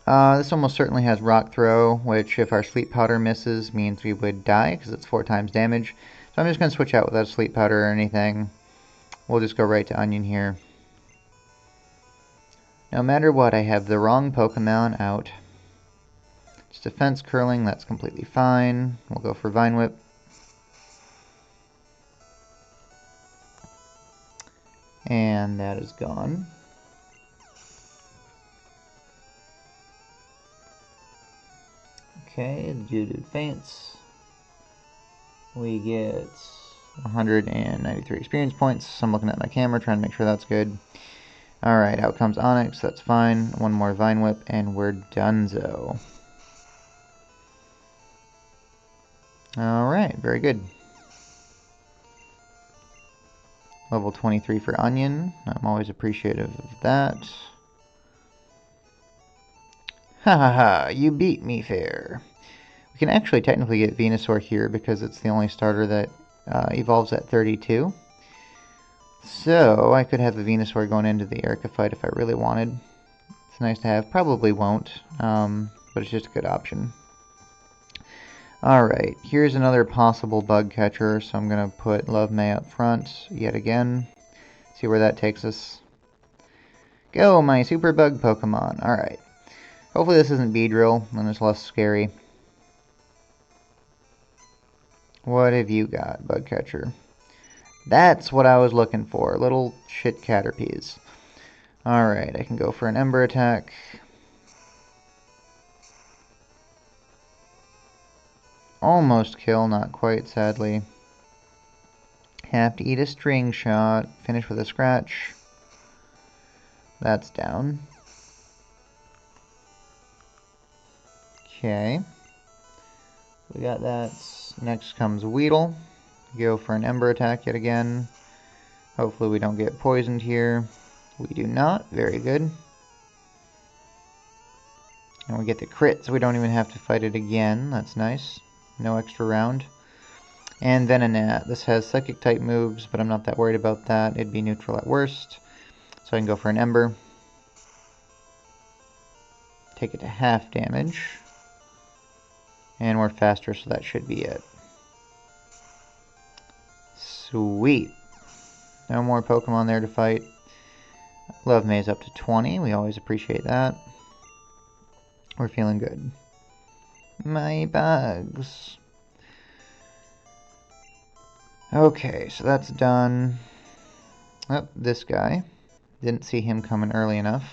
This almost certainly has Rock Throw, which if our Sleep Powder misses means we would die, because it's 4 times damage. So I'm just going to switch out without Sleep Powder or anything. We'll just go right to Onion here. No matter what, I have the wrong Pokemon out. It's Defense Curling, that's completely fine. We'll go for Vine Whip. And that is gone. Okay, the Geodude faints. We get 193 experience points. So I'm looking at my camera trying to make sure that's good. Alright, out comes Onix, that's fine. One more Vine Whip and we're donezo. Alright, very good. Level 23 for Onion. I'm always appreciative of that. Ha ha ha, you beat me fair. We can actually technically get Venusaur here because it's the only starter that evolves at 32. So I could have a Venusaur going into the Erica fight if I really wanted. It's nice to have. Probably won't, but it's just a good option. Alright, here's another possible bug catcher, so I'm going to put Love May up front yet again. See where that takes us. Go, my super bug Pokemon. Alright. Hopefully this isn't Beedrill, and it's less scary. What have you got, bug catcher? That's what I was looking for. Little shit caterpies. Alright, I can go for an Ember attack. Almost kill, not quite, sadly. Have to eat a string shot. Finish with a scratch. That's down. Okay. We got that. Next comes Weedle. Go for an Ember attack yet again. Hopefully we don't get poisoned here. We do not. Very good. And we get the crit, so we don't even have to fight it again. That's nice. No extra round. And Venonat. This has Psychic type moves, but I'm not that worried about that. It'd be neutral at worst. So I can go for an Ember. Take it to half damage. And we're faster, so that should be it. Sweet. No more Pokemon there to fight. Love Maze up to 20. We always appreciate that. We're feeling good. My bugs. Okay, so that's done. Oh, this guy. Didn't see him coming early enough.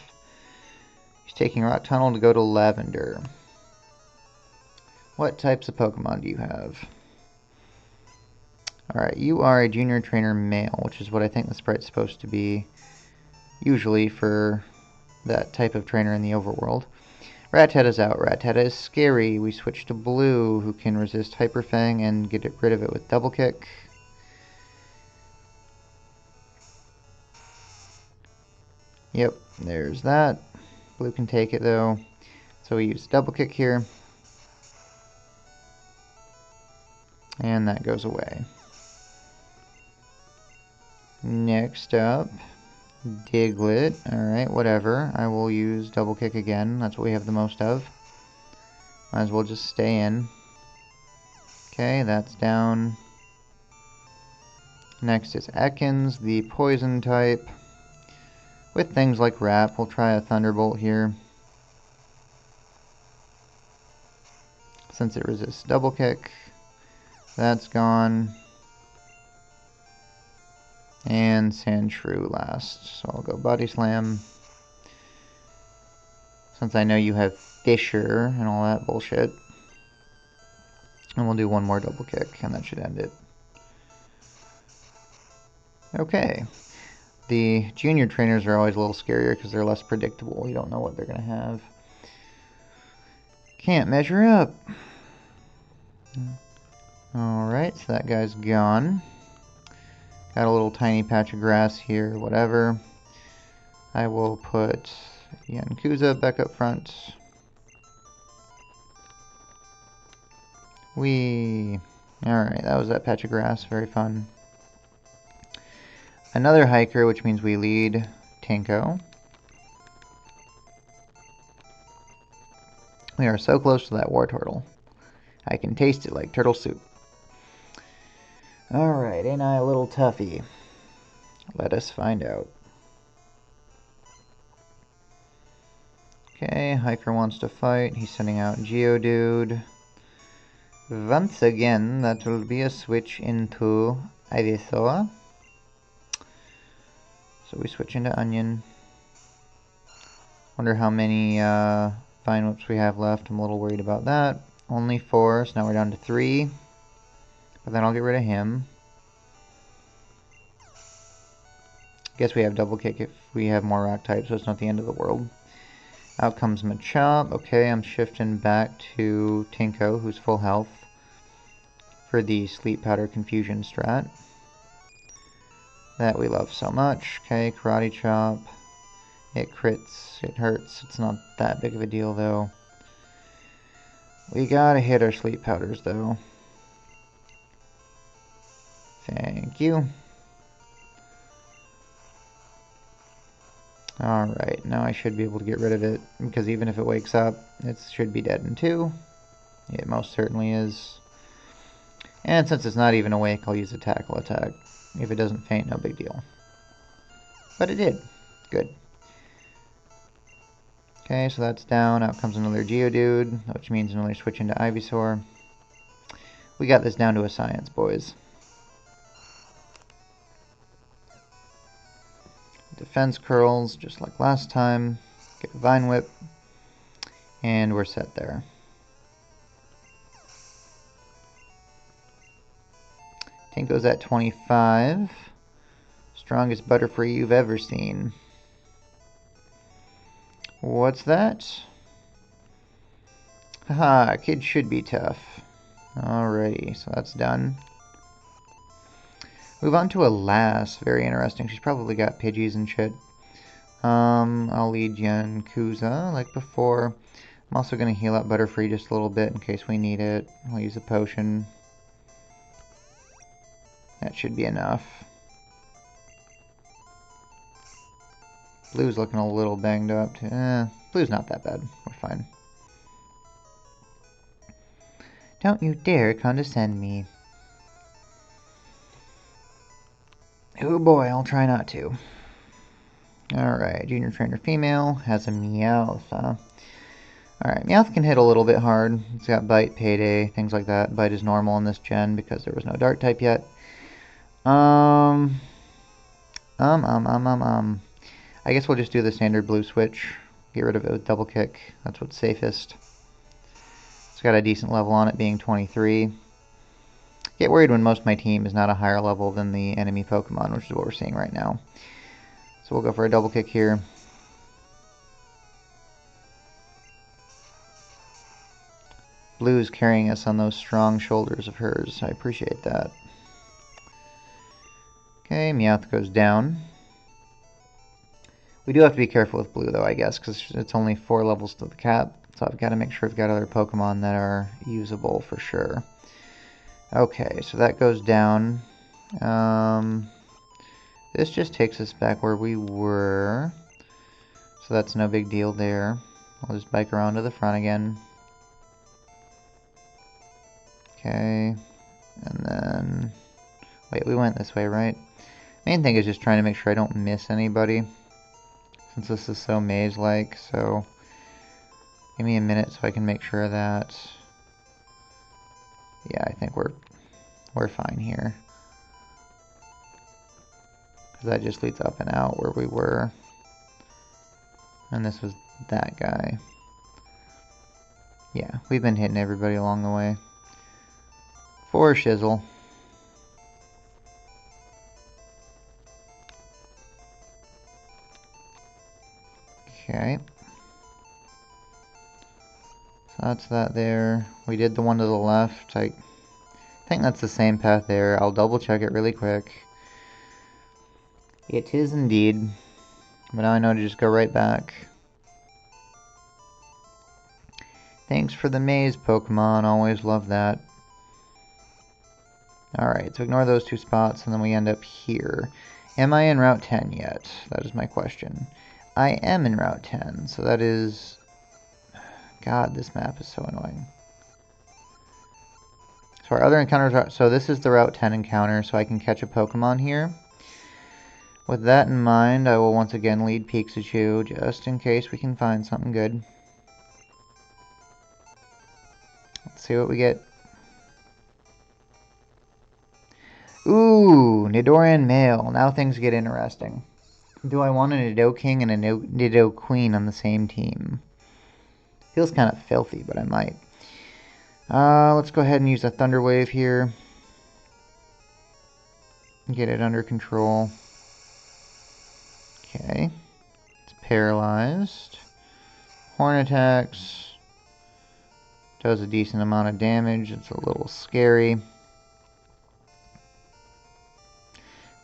He's taking Rock Tunnel to go to Lavender. What types of Pokemon do you have? Alright, you are a junior trainer male, which is what I think the sprite's supposed to be usually for that type of trainer in the overworld. Rattata is out. Rattata is scary. We switch to Blue, who can resist Hyper Fang and get rid of it with Double Kick. Yep, there's that. Blue can take it though. So we use Double Kick here. And that goes away. Next up, Diglett. Alright, whatever. I will use Double Kick again. That's what we have the most of. Might as well just stay in. Okay, that's down. Next is Ekans, the poison type. With things like Wrap, we'll try a Thunderbolt here. Since it resists Double Kick. That's gone. And Sandshrew last. So I'll go Body Slam. Since I know you have Fisher and all that bullshit. And we'll do one more Double Kick, and that should end it. Okay. The junior trainers are always a little scarier because they're less predictable. You don't know what they're going to have. Can't measure up. Alright, so that guy's gone. Got a little tiny patch of grass here, whatever. I will put Yankuza back up front. Alright, that was that patch of grass. Very fun. Another hiker, which means we lead Tinko. We are so close to that war turtle. I can taste it like turtle soup. Alright, ain't I a little toughy? Let us find out. Okay, hiker wants to fight. He's sending out Geodude. Once again, that will be a switch into Ivysaur. So we switch into Onion. Wonder how many Vine Whips we have left. I'm a little worried about that. Only 4, so now we're down to 3. But then I'll get rid of him. Guess we have Double Kick if we have more rock types, so it's not the end of the world. Out comes Machop. Okay, I'm shifting back to Tinko, who's full health, for the Sleep Powder Confusion strat that we love so much. Okay, Karate Chop. It crits, it hurts. It's not that big of a deal though. We gotta hit our Sleep Powders though. Thank you. Alright, now I should be able to get rid of it, because even if it wakes up, it should be dead in 2. It most certainly is. And since it's not even awake, I'll use a Tackle Attack. If it doesn't faint, no big deal. But it did. Good. Okay, so that's down. Out comes another Geodude, which means another switch into Ivysaur. We got this down to a science, boys. defense curls, just like last time. Get a Vine Whip. And we're set there. Tank goes at 25. Strongest Butterfree you've ever seen. What's that? Haha, kid should be tough. Alrighty, so that's done. Move on to Alas. Very interesting. She's probably got Pidgeys and shit. I'll lead Yankuza like before. I'm also going to heal up Butterfree just a little bit in case we need it. I'll use a potion. That should be enough. Blue's looking a little banged up. Blue's not that bad. We're fine. Don't you dare condescend me. Oh boy, I'll try not to. Alright, Junior Trainer Female has a Meowth. Alright, Meowth can hit a little bit hard. It's got Bite, Payday, things like that. Bite is normal in this gen because there was no Dark type yet. I guess we'll just do the standard blue switch. Get rid of it with double kick. That's what's safest. It's got a decent level on it, being 23. Get worried when most of my team is not a higher level than the enemy Pokemon, which is what we're seeing right now. So we'll go for a double kick here. Blue's carrying us on those strong shoulders of hers. I appreciate that. Okay, Meowth goes down. We do have to be careful with Blue, though, I guess, because it's only 4 levels to the cap. So I've got to make sure I've got other Pokemon that are usable for sure. Okay, so that goes down. This just takes us back where we were. So that's no big deal there. I'll just bike around to the front again. Okay, and then... Wait, we went this way, right? Main thing is just trying to make sure I don't miss anybody. Since this is so maze-like, so... Give me a minute so I can make sure that... Yeah, I think we're fine here. Because that just leads up and out where we were. And this was that guy. Yeah, we've been hitting everybody along the way. For shizzle. Okay. So that's that there. We did the one to the left. I think that's the same path there. I'll double check it really quick. It is indeed. But now I know to just go right back. Thanks for the maze, Pokemon. Always love that. Alright, so ignore those 2 spots, and then we end up here. Am I in Route 10 yet? That is my question. I am in Route 10, so that is... God, this map is so annoying. So our other encounters are... So this is the Route 10 encounter, so I can catch a Pokemon here. With that in mind, I will once again lead Pikachu, just in case we can find something good. Let's see what we get. Ooh, Nidoran male. Now things get interesting. Do I want a Nidoking and a Nidoqueen on the same team? Feels kind of filthy, but I might. Let's go ahead and use a Thunder Wave here. Get it under control. Okay. It's paralyzed. Horn attacks. Does a decent amount of damage. It's a little scary.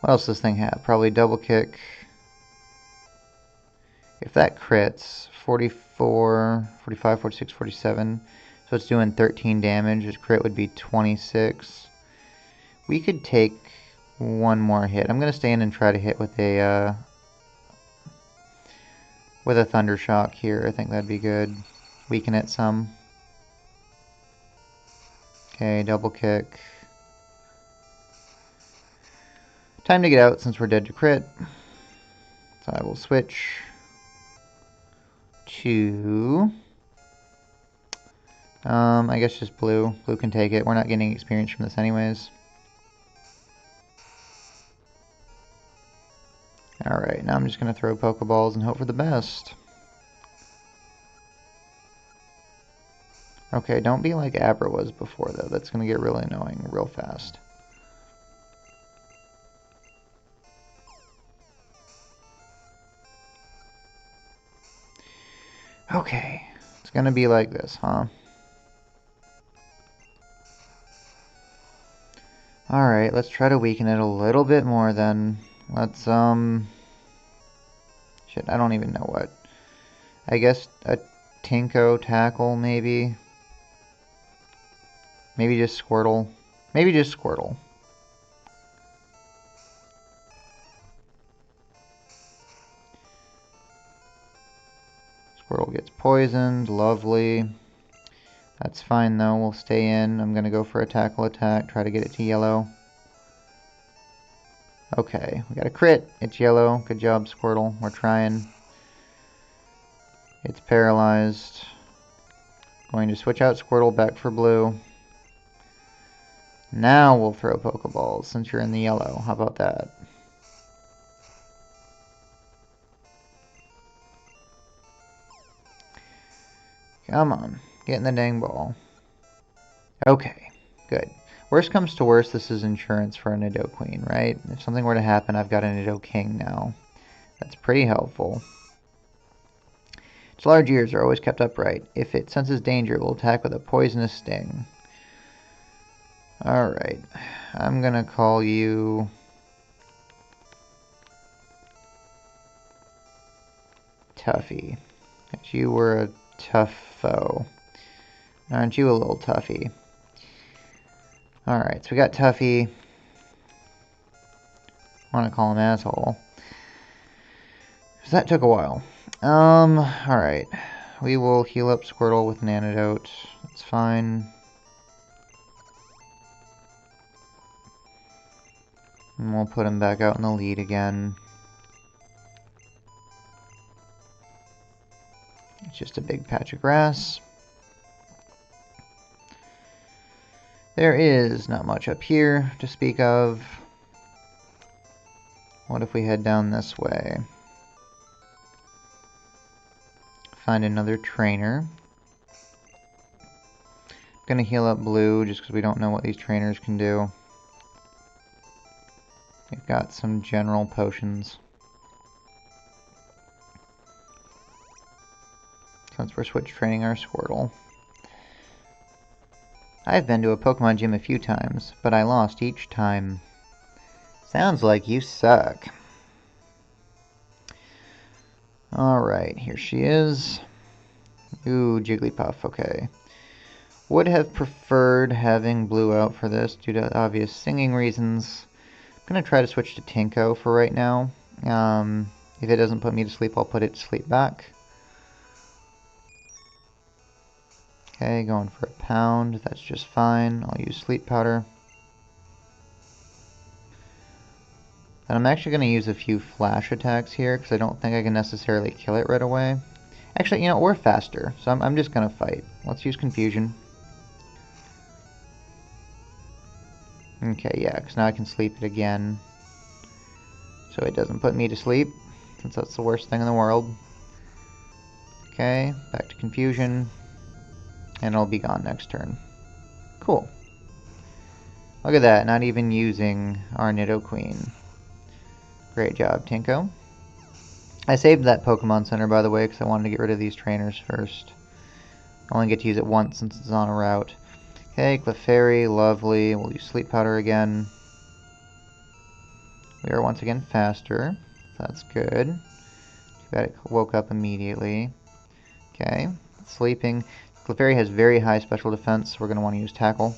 What else does this thing have? Probably double kick. If that crits, 44, 45, 46, 47. So it's doing 13 damage. Its crit would be 26. We could take one more hit. I'm going to stay in and try to hit with a Thunder Shock here. I think that'd be good. Weaken it some. Okay, double kick. Time to get out since we're dead to crit. So I will switch to... I guess just blue. Blue can take it. We're not getting experience from this anyways. Alright, now I'm just going to throw Pokeballs and hope for the best. Okay, don't be like Abra was before, though. That's going to get really annoying real fast. Okay, it's going to be like this, huh? Alright, let's try to weaken it a little bit more then. Let's, shit, I don't even know what. I guess a Tinko tackle, maybe? Maybe just Squirtle. Maybe just Squirtle. Squirtle gets poisoned. Lovely. That's fine, though. We'll stay in. I'm going to go for a tackle attack. Try to get it to yellow. Okay, we got a crit. It's yellow. Good job, Squirtle. We're trying. It's paralyzed. Going to switch out Squirtle back for blue. Now we'll throw Pokeballs since you're in the yellow. How about that? Come on. Get in the dang ball. Okay. Good. Worst comes to worst, this is insurance for a Nidoqueen, right? If something were to happen, I've got a Nidoking now. That's pretty helpful. Its large ears are always kept upright. If it senses danger, it will attack with a poisonous sting. Alright. I'm gonna call you... Tuffy. Because you were a tough foe. Aren't you a little Tuffy? Alright, so we got Tuffy. I want to call him asshole. So that took a while. Alright. We will heal up Squirtle with an antidote. That's fine. And we'll put him back out in the lead again. It's just a big patch of grass. There is not much up here to speak of. What if we head down this way? Find another trainer. Gonna heal up blue just because we don't know what these trainers can do. We've got some general potions. Since we're switch training our Squirtle. I've been to a Pokemon gym a few times, but I lost each time. Sounds like you suck. Alright, here she is. Ooh, Jigglypuff, okay. Would have preferred having blue out for this due to obvious singing reasons. I'm going to try to switch to Tinko for right now. If it doesn't put me to sleep, I'll put it to sleep back. Okay, going for a pound. That's just fine. I'll use sleep powder. And I'm actually going to use a few flash attacks here because I don't think I can necessarily kill it right away. Actually, you know, we're faster, so I'm just going to fight. Let's use confusion. Okay, yeah, because now I can sleep it again. So it doesn't put me to sleep, since that's the worst thing in the world. Okay, back to confusion. And it'll be gone next turn. Cool. Look at that, not even using our Nidoqueen. Great job, Tinko. I saved that Pokemon Center, by the way, because I wanted to get rid of these trainers first. I only get to use it once since it's on a route. Okay, Clefairy, lovely. We'll use Sleep Powder again. We are once again faster. That's good. Too bad it woke up immediately. Okay, sleeping. Clefairy has very high special defense, so we're going to want to use Tackle.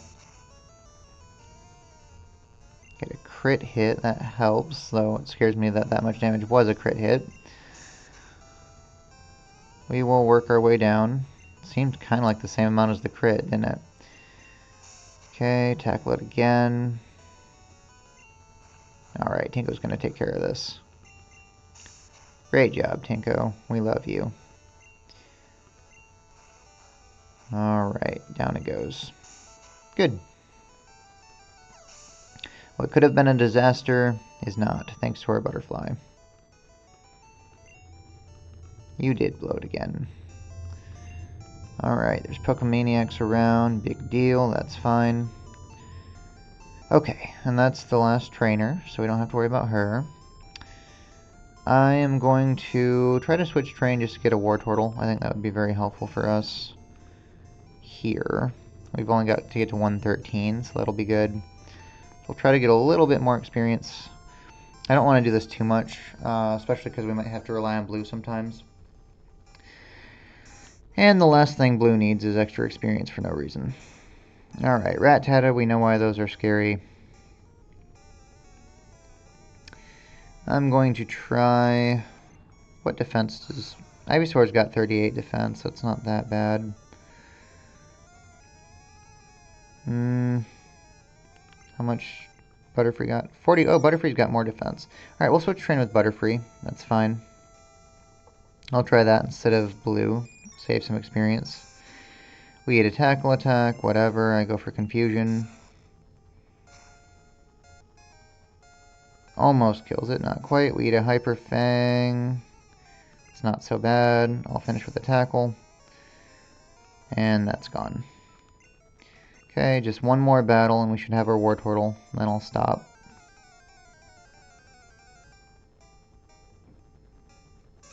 Get a crit hit, that helps, though it scares me that that much damage was a crit hit. We will work our way down. Seemed kind of like the same amount as the crit, didn't it? Okay, tackle it again. Alright, Tinko's going to take care of this. Great job, Tinko. We love you. Alright, down it goes. Good. What could have been a disaster is not, thanks to our butterfly. You did bloat again. Alright, there's Pokemaniacs around. Big deal, that's fine. Okay, and that's the last trainer, so we don't have to worry about her. I am going to try to switch train just to get a Wartortle. I think that would be very helpful for us here. We've only got to get to 113, so that'll be good. We'll try to get a little bit more experience. I don't want to do this too much, especially because we might have to rely on blue sometimes. And the last thing blue needs is extra experience for no reason. Alright, Rattata, we know why those are scary. I'm going to try... What defense does... Ivysaur's got 38 defense, so it's not that bad. How much Butterfree got? 40. Oh, Butterfree's got more defense. Alright, we'll switch train with Butterfree. That's fine. I'll try that instead of blue. Save some experience. We get a tackle attack, whatever. I go for confusion. Almost kills it, not quite. We eat a Hyper Fang. It's not so bad. I'll finish with a tackle. And that's gone. Okay, just one more battle and we should have our Wartortle. Then I'll stop.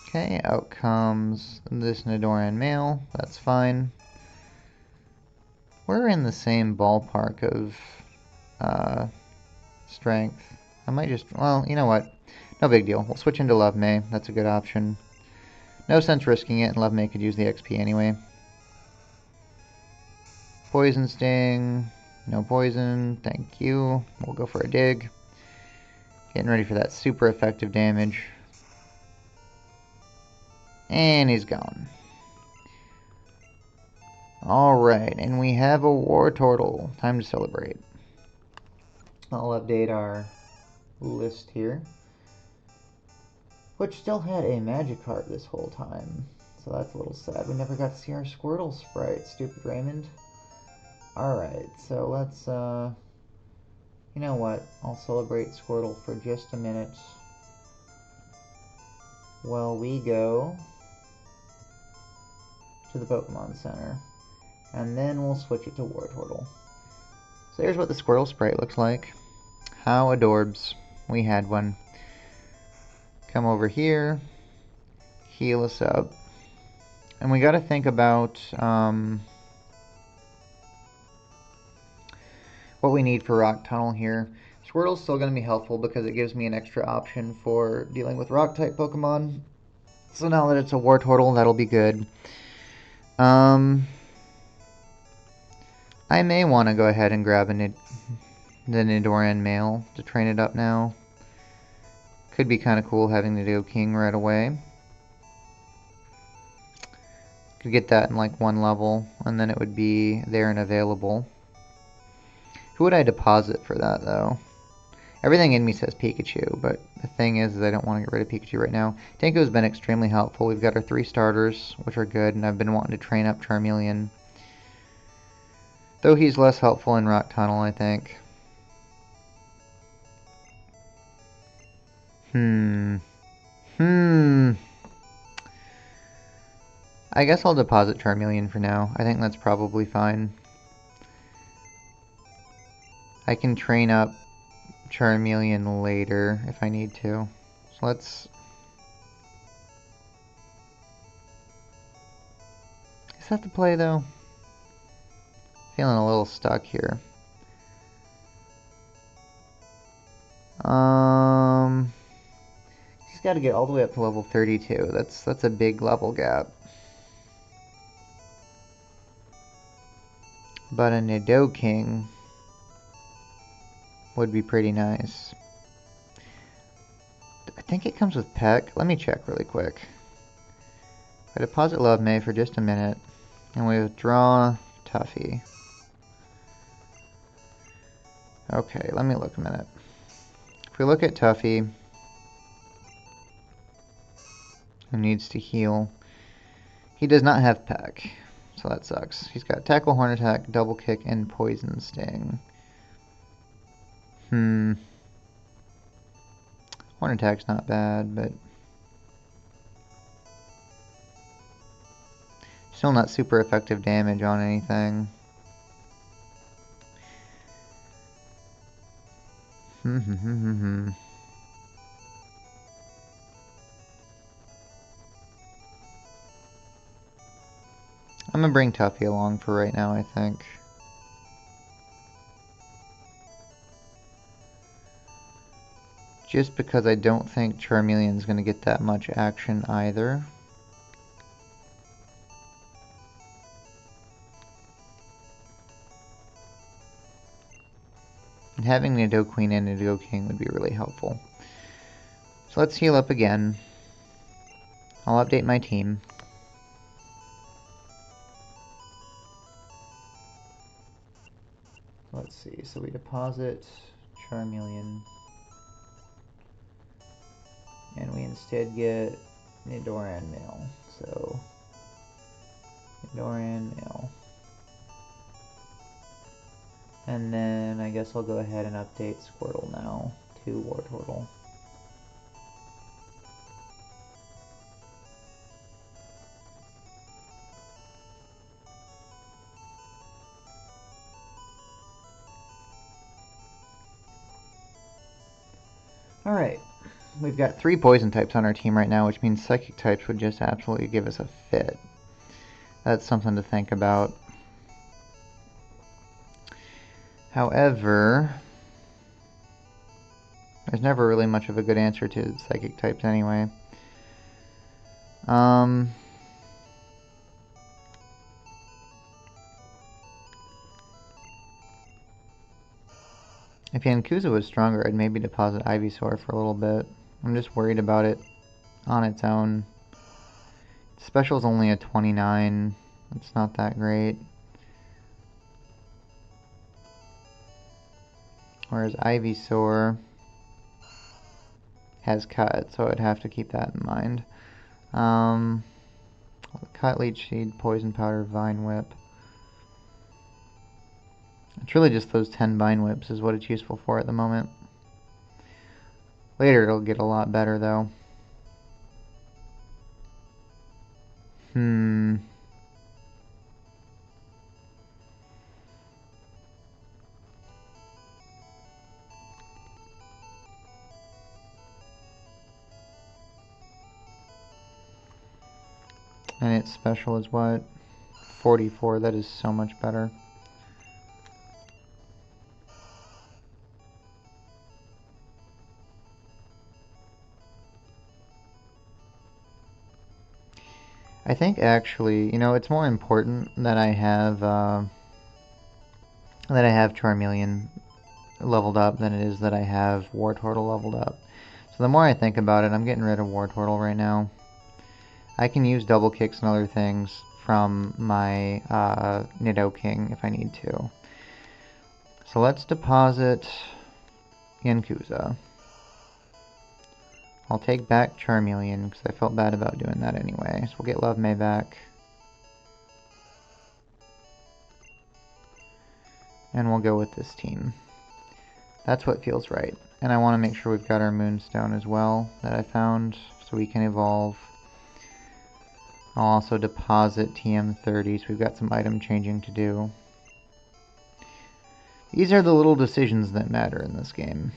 Okay, out comes this Nidoran male. That's fine. We're in the same ballpark of strength. I might just... Well, you know what? No big deal. We'll switch into Love May. That's a good option. No sense risking it, and Love May could use the XP anyway. Poison Sting. No poison. Thank you. We'll go for a dig. Getting ready for that super effective damage. And he's gone. Alright, and we have a Wartortle. Time to celebrate. I'll update our list here. Which still had a Magikarp this whole time. So that's a little sad. We never got to see our Squirtle sprite. Stupid Raymond. Alright, so let's, you know what? I'll celebrate Squirtle for just a minute. While we go to the Pokemon Center. And then we'll switch it to Wartortle. So here's what the Squirtle sprite looks like. How adorbs. We had one. Come over here. Heal us up. And we gotta think about what we need for Rock Tunnel here. Squirtle's still gonna be helpful because it gives me an extra option for dealing with Rock-type Pokemon. So now that it's a Wartortle, that'll be good. I may want to go ahead and grab the Nidoran male to train it up now. Could be kind of cool having the Nidoking right away. Could get that in like one level, and then it would be there and available. Who would I deposit for that, though? Everything in me says Pikachu, but the thing is I don't want to get rid of Pikachu right now. Tanko's been extremely helpful. We've got our 3 starters, which are good, and I've been wanting to train up Charmeleon. Though he's less helpful in Rock Tunnel, I think. I guess I'll deposit Charmeleon for now. I think that's probably fine. I can train up Charmeleon later if I need to. So let's... Is that the play, though? Feeling a little stuck here. He's got to get all the way up to level 32. That's a big level gap. But a Nidoking would be pretty nice. I think it comes with Peck. Let me check really quick. I deposit Love May for just a minute, and we withdraw Tuffy. Okay, let me look a minute. If we look at Tuffy, who needs to heal, he does not have Peck, so that sucks. He's got Tackle, Horn Attack, Double Kick, and Poison Sting. Horn Attack's not bad, but... Still not super effective damage on anything. I'm gonna bring Tuffy along for right now, I think. Just because I don't think Vermillion's gonna get that much action either. And having Nidoqueen and Nidoking would be really helpful. So let's heal up again. I'll update my team. Let's see, so we deposit Vermillion. And we instead get Nidoran Male. So, Nidoran Male. And then I guess I'll go ahead and update Squirtle now to Wartortle. Alright, we've got 3 poison types on our team right now, which means psychic types would just absolutely give us a fit. That's something to think about. However, there's never really much of a good answer to psychic types anyway. If Yankuza was stronger, I'd maybe deposit Ivysaur for a little bit. I'm just worried about it on its own. Special's only a 29. It's not that great. Whereas Ivysaur has Cut, so I'd have to keep that in mind. Cut, Leech Seed, Poison Powder, Vine Whip. It's really just those 10 Vine Whips is what it's useful for at the moment. Later it'll get a lot better though. And its special is what? 44, that is so much better. I think actually, you know, it's more important that I have Charmeleon leveled up than it is that I have Wartortle leveled up. So the more I think about it, I'm getting rid of Wartortle right now. I can use double kicks and other things from my Nidoking if I need to. So let's deposit Yankuza. I'll take back Charmeleon because I felt bad about doing that anyway. So we'll get Love May back. And we'll go with this team. That's what feels right. And I want to make sure we've got our Moonstone as well that I found so we can evolve. I'll also deposit TM30, so we've got some item changing to do. These are the little decisions that matter in this game.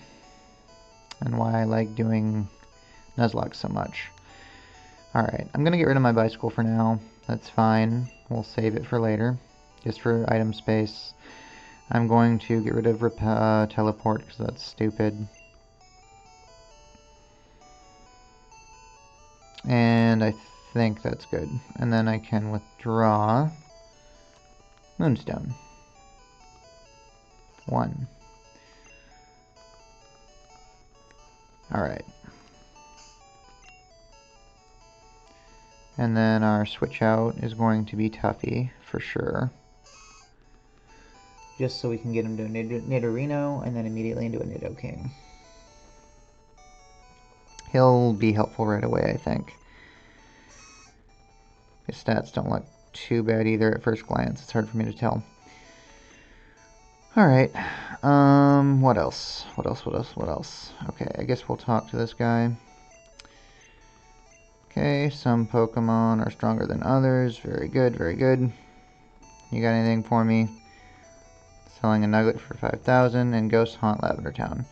And why I like doing Nuzlocke so much. Alright, I'm going to get rid of my bicycle for now. That's fine. We'll save it for later. Just for item space. I'm going to get rid of teleport because that's stupid. And I think that's good. And then I can withdraw Moonstone. 1. Alright. And then our switch out is going to be Tuffy, for sure. Just so we can get him to a Nidorino, and then immediately into a Nidoking. He'll be helpful right away, I think. His stats don't look too bad either at first glance. It's hard for me to tell. Alright. What else? What else? Okay, I guess we'll talk to this guy. Okay, some Pokemon are stronger than others. Very good, very good. You got anything for me? Selling a Nugget for 5,000 and Ghost Haunt Lavender Town.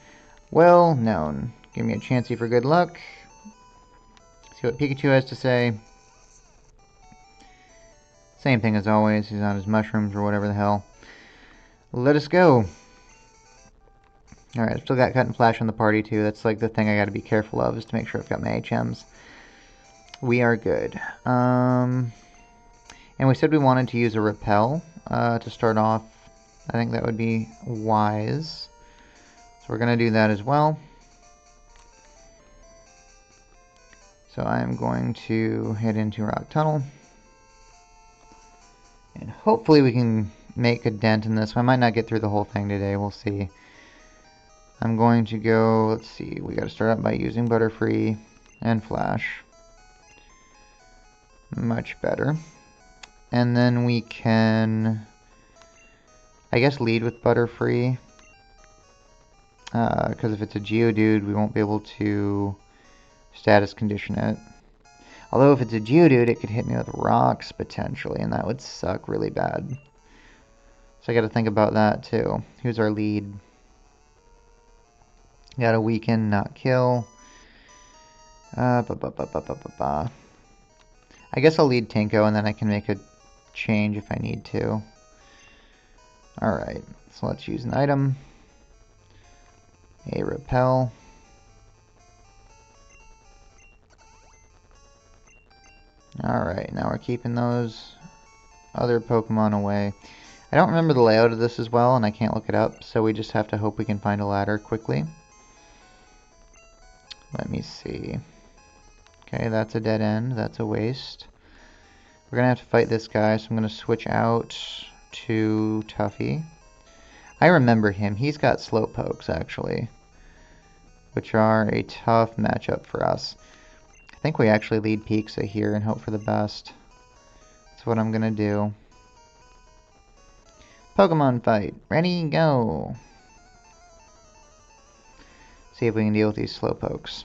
Well known. Give me a chancey for good luck. See what Pikachu has to say. Same thing as always. He's on his mushrooms or whatever the hell. Let us go. Alright, I've still got Cut and Flash on the party too. That's like the thing I gotta be careful of, is to make sure I've got my HMs. We are good. And we said we wanted to use a Repel to start off. I think that would be wise. So we're going to do that as well. So I'm going to head into Rock Tunnel. And hopefully we can make a dent in this. I might not get through the whole thing today. We'll see. I'm going to go, let's see, we got to start out by using Butterfree and Flash. Much better. And then we can, I guess, lead with Butterfree. Because if it's a Geodude, we won't be able to status condition it. Although if it's a Geodude, it could hit me with rocks potentially, and that would suck really bad. So I got to think about that too. Who's our lead? Got a weaken, not kill. I guess I'll lead Tinko, and then I can make a change if I need to. Alright, so let's use an item. A Repel. Alright, now we're keeping those other Pokemon away. I don't remember the layout of this as well, and I can't look it up, so we just have to hope we can find a ladder quickly. Let me see. Okay, that's a dead end. That's a waste. We're going to have to fight this guy, so I'm going to switch out to Tuffy. I remember him. He's got Slowpokes, actually, which are a tough matchup for us. I think we actually lead Pixa here and hope for the best. That's what I'm going to do. Pokemon fight. Ready, go. See if we can deal with these Slowpokes.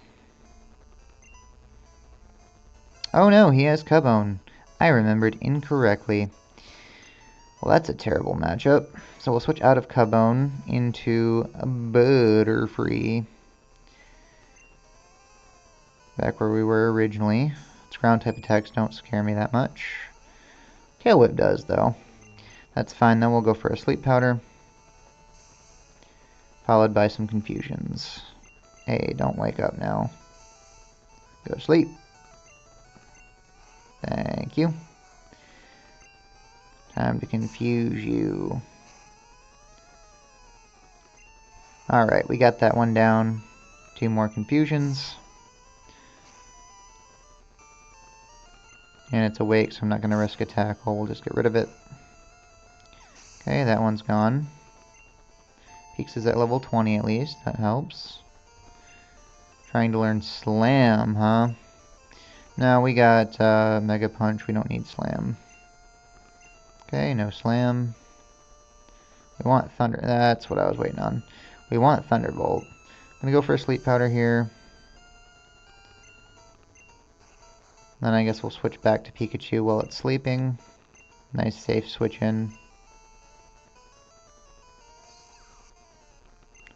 Oh no, he has Cubone. I remembered incorrectly. Well, that's a terrible matchup. So we'll switch out of Cubone into Butterfree. Back where we were originally. Its ground type attacks don't scare me that much. Tail Whip does, though. That's fine, then we'll go for a Sleep Powder. Followed by some Confusions. Hey, don't wake up now. Go to sleep. Thank you. Time to confuse you. Alright, we got that one down. 2 more Confusions. And it's awake, so I'm not going to risk a tackle. We'll just get rid of it. Okay, that one's gone. Peaks is at level 20 at least. That helps. Trying to learn Slam, huh? No, we got Mega Punch. We don't need Slam. Okay, no Slam. We want Thunder. That's what I was waiting on. We want Thunderbolt. I'm going to go for a Sleep Powder here. Then I guess we'll switch back to Pikachu while it's sleeping. Nice safe switch in.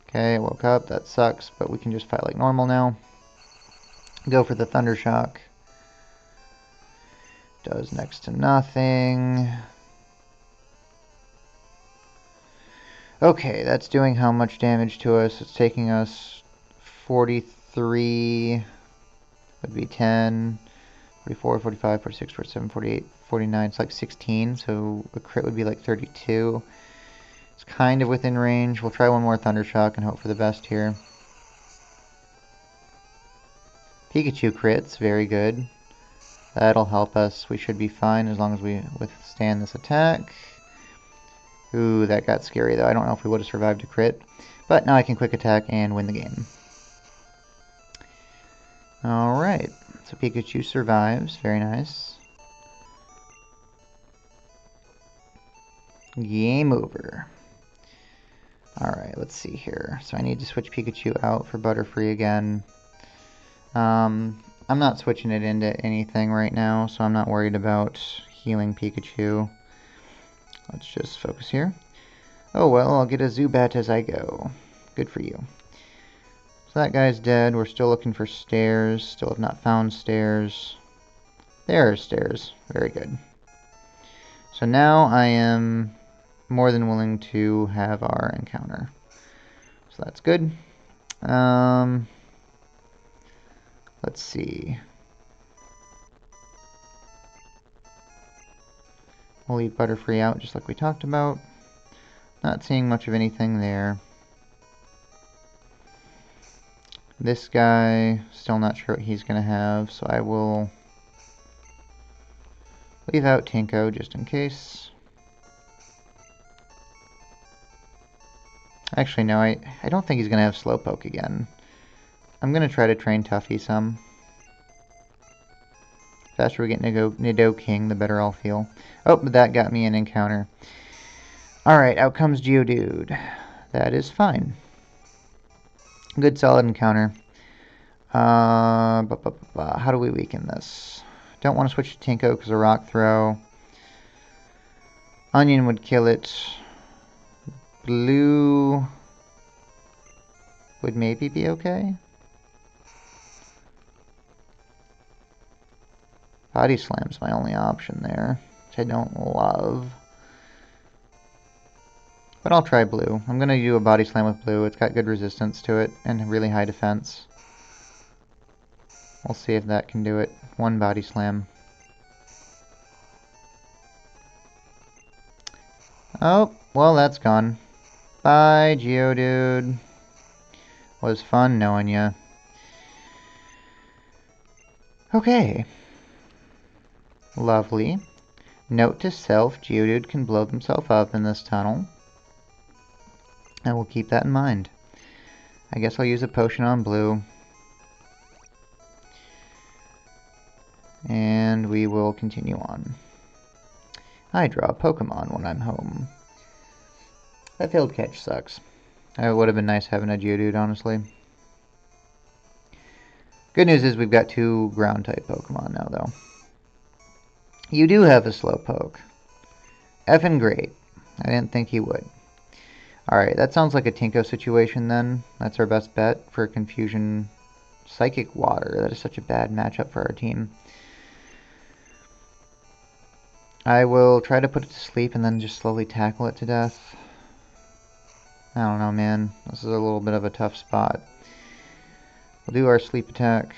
Okay, I woke up. That sucks, but we can just fight like normal now. Go for the Thunder Shock. Does next to nothing. Okay, that's doing how much damage to us? It's taking us 43, would be 10, 44, 45, 46, 47, 48, 49. It's like 16, so a crit would be like 32. It's kind of within range. We'll try one more Thunder Shock and hope for the best here. Pikachu crits, very good. That'll help us. We should be fine as long as we withstand this attack. Ooh, that got scary though. I don't know if we would have survived a crit. But now I can quick attack and win the game. Alright, so Pikachu survives. Very nice. Game over. Alright, let's see here. So I need to switch Pikachu out for Butterfree again. I'm not switching it into anything right now, so I'm not worried about healing Pikachu. Let's just focus here. Oh well, I'll get a Zubat as I go. Good for you. So that guy's dead. We're still looking for stairs. Still have not found stairs. There are stairs. Very good. So now I am more than willing to have our encounter. So that's good. Let's see. We'll leave Butterfree out just like we talked about. Not seeing much of anything there. This guy, still not sure what he's going to have, so I will leave out Tinko just in case. Actually, no, I don't think he's going to have Slowpoke again. I'm going to try to train Tuffy some. The faster we get Nidoking, the better I'll feel. Oh, but that got me an encounter. Alright, out comes Geodude. That is fine. Good solid encounter. How do we weaken this? Don't want to switch to Tinko because of Rock Throw. Onion would kill it. Blue would maybe be okay. Body Slam's my only option there, which I don't love. But I'll try Blue. I'm going to do a Body Slam with Blue. It's got good resistance to it and really high defense. We'll see if that can do it. One Body Slam. Oh, well that's gone. Bye, Geodude. Was fun knowing ya. Okay. Lovely. Note to self, Geodude can blow himself up in this tunnel. I will keep that in mind. I guess I'll use a potion on Blue. And we will continue on. I draw a Pokemon when I'm home. That failed catch sucks. It would have been nice having a Geodude, honestly. Good news is we've got 2 ground-type Pokemon now, though. You do have a Slowpoke. Effing great. I didn't think he would. Alright, that sounds like a Tinko situation then. That's our best bet for Confusion Psychic Water. That is such a bad matchup for our team. I will try to put it to sleep and then just slowly tackle it to death. I don't know, man. This is a little bit of a tough spot. We'll do our sleep attack.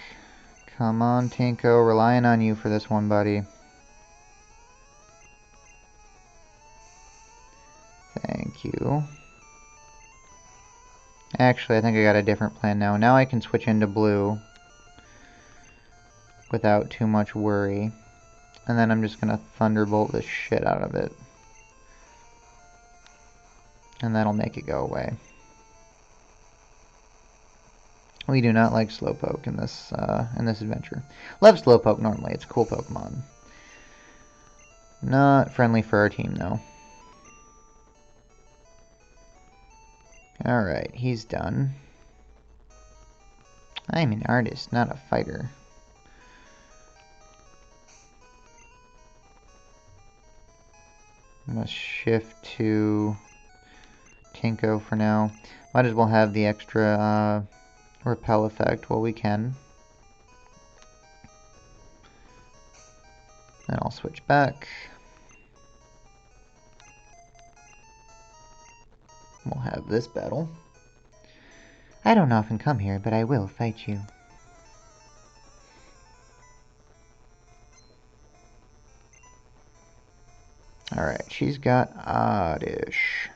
Come on, Tinko. Relying on you for this one, buddy. Thank you. Actually, I think I got a different plan now. Now I can switch into Blue without too much worry. And then I'm just going to Thunderbolt the shit out of it. And that'll make it go away. We do not like Slowpoke in this adventure. Love Slowpoke normally. It's a cool Pokemon. Not friendly for our team, though. Alright, he's done. I'm an artist, not a fighter. I'm going to shift to Tinko for now. Might as well have the extra repel effect while we can. Then I'll switch back. We'll have this battle. I don't often come here, but I will fight you. Alright, she's got Oddish.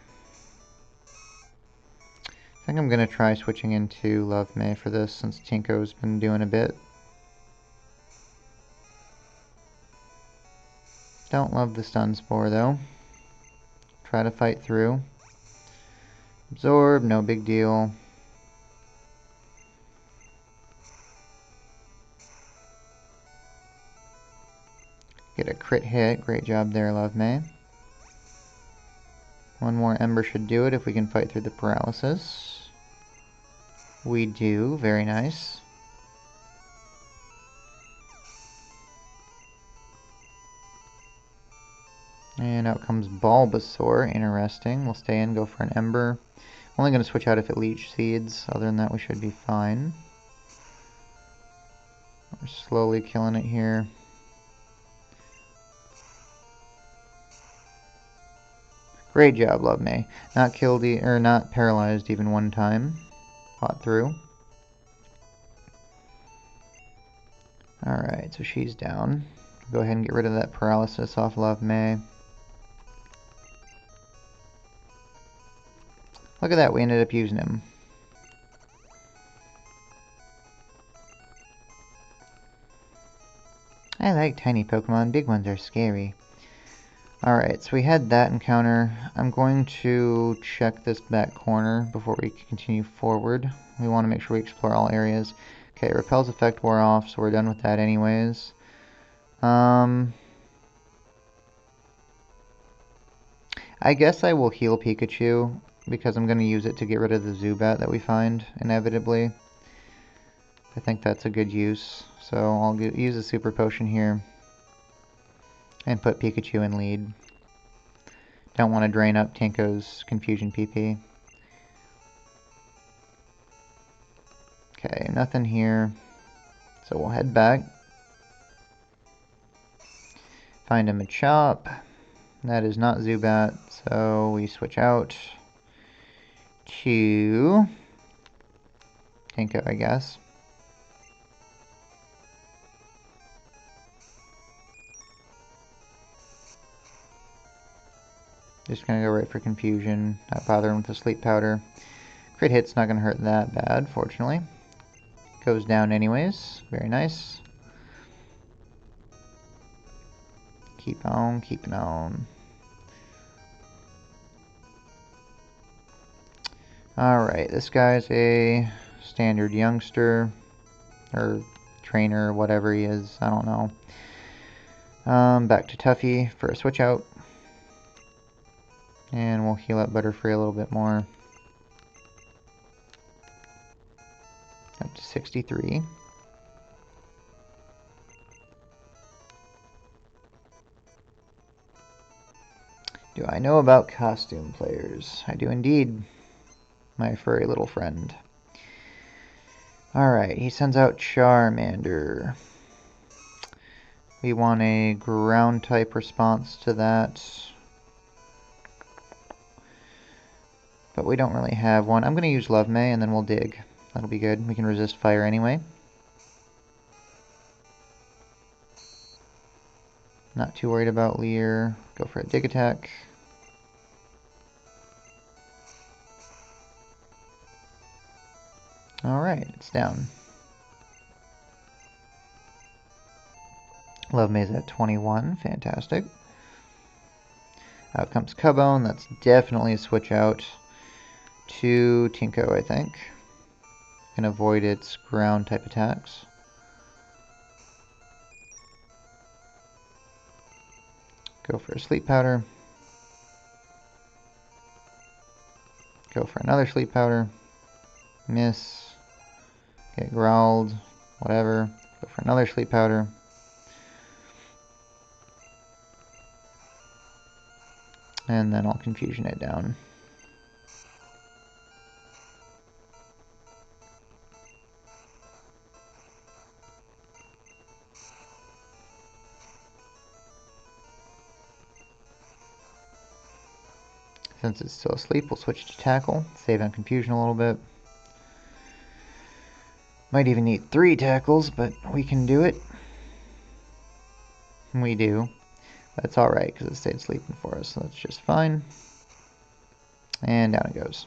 I think I'm going to try switching into Love May for this, since Tinko's been doing a bit. Don't love the Stun Spore, though. Try to fight through. Absorb, no big deal. Get a crit hit. Great job there, Love May. One more Ember should do it if we can fight through the paralysis. We do. Very nice. And out comes Bulbasaur. Interesting. We'll stay in, go for an Ember. Only going to switch out if it Leech Seeds. Other than that, we should be fine. We're slowly killing it here. Great job, Love May. Not killed or not paralyzed even one time. Fought through. Alright, so she's down. Go ahead and get rid of that paralysis off Love May. Look at that, we ended up using him. I like tiny Pokemon, big ones are scary. Alright, so we had that encounter. I'm going to check this back corner before we continue forward. We want to make sure we explore all areas. Okay, Repel's effect wore off, so we're done with that anyways. I guess I will heal Pikachu, because I'm going to use it to get rid of the Zubat that we find, inevitably. I think that's a good use. So I'll use a Super Potion here. And put Pikachu in lead. Don't want to drain up Tinko's Confusion PP. Okay, nothing here. So we'll head back. Find a Machop. That is not Zubat, so we switch out to Tinko, I guess. Just gonna go right for Confusion, not bothering with the Sleep Powder. Crit hit's not gonna hurt that bad, fortunately. Goes down anyways, very nice. Keep on keeping on. Alright, this guy's a standard youngster, or trainer, whatever he is, I don't know. Back to Tuffy for a switch out. And we'll heal up Butterfree a little bit more. Up to 63. Do I know about costume players? I do indeed, my furry little friend. Alright, he sends out Charmander. We want a ground type response to that. But we don't really have one. I'm going to use Love May and then we'll dig. That'll be good. We can resist fire anyway. Not too worried about Leer. Go for a dig attack. Alright, it's down. Love May's at 21. Fantastic. Out comes Cubone. That's definitely a switch out to Tinko, I think. Can avoid its ground type attacks. Go for a Sleep Powder. Go for another Sleep Powder. Miss. Get growled. Whatever. Go for another Sleep Powder. And then I'll Confusion it down. Since it's still asleep, we'll switch to Tackle. Save on Confusion a little bit. Might even need 3 tackles, but we can do it. We do. That's alright, because it stayed sleeping for us, so that's just fine. And down it goes.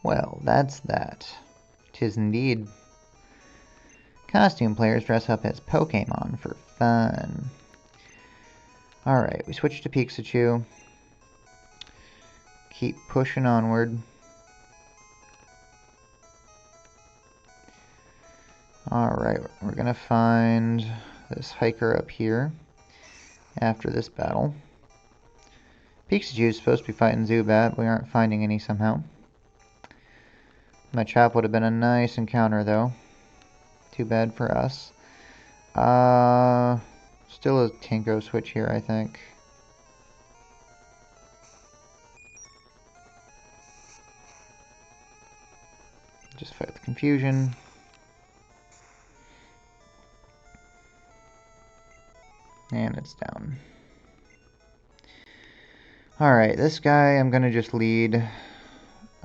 Well, that's that. 'Tis indeed. Costume players dress up as Pokemon for fun. Alright, we switch to Pikachu. Keep pushing onward. Alright, we're gonna find this hiker up here after this battle. Pikachu is supposed to be fighting Zubat. We aren't finding any somehow. Machop would have been a nice encounter though. Too bad for us. Still a Tinko switch here, I think. Just fight the confusion. And it's down. Alright, this guy I'm gonna just lead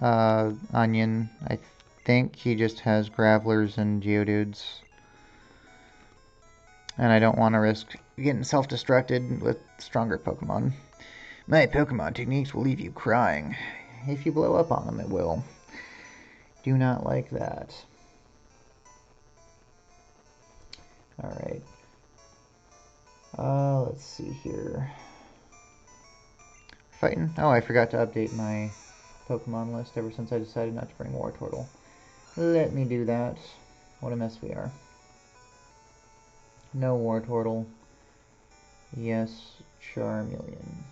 Onion. I think he just has Gravelers and Geodudes. And I don't want to risk getting self-destructed with stronger Pokemon. My Pokemon techniques will leave you crying. If you blow up on them, it will. Do not like that. Alright. Let's see here. Fighting? Oh, I forgot to update my Pokemon list ever since I decided not to bring Wartortle. Let me do that. What a mess we are. No Wartortle. Yes, Charmeleon.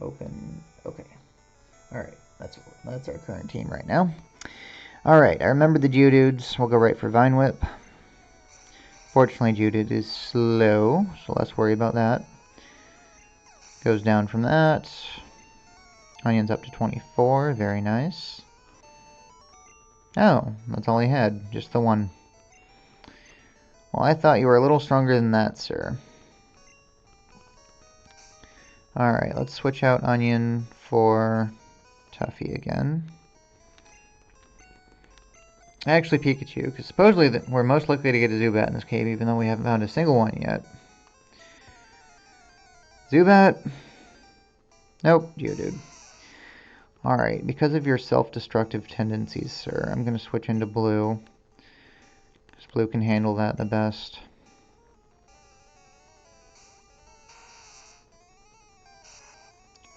Open. Okay. Alright, that's our current team right now. Alright, I remember the Geodudes. We'll go right for Vine Whip. Fortunately, Geodude is slow, so let's worry about that. Goes down from that. Onion's up to 24. Very nice. Oh, that's all he had. Just the one. Well, I thought you were a little stronger than that, sir. Alright, let's switch out Onion for Tuffy again. Actually, Pikachu, because supposedly we're most likely to get a Zubat in this cave, even though we haven't found a single one yet. Zubat? Nope, Geodude. Alright, because of your self-destructive tendencies, sir, I'm going to switch into Blue. Because Blue can handle that the best.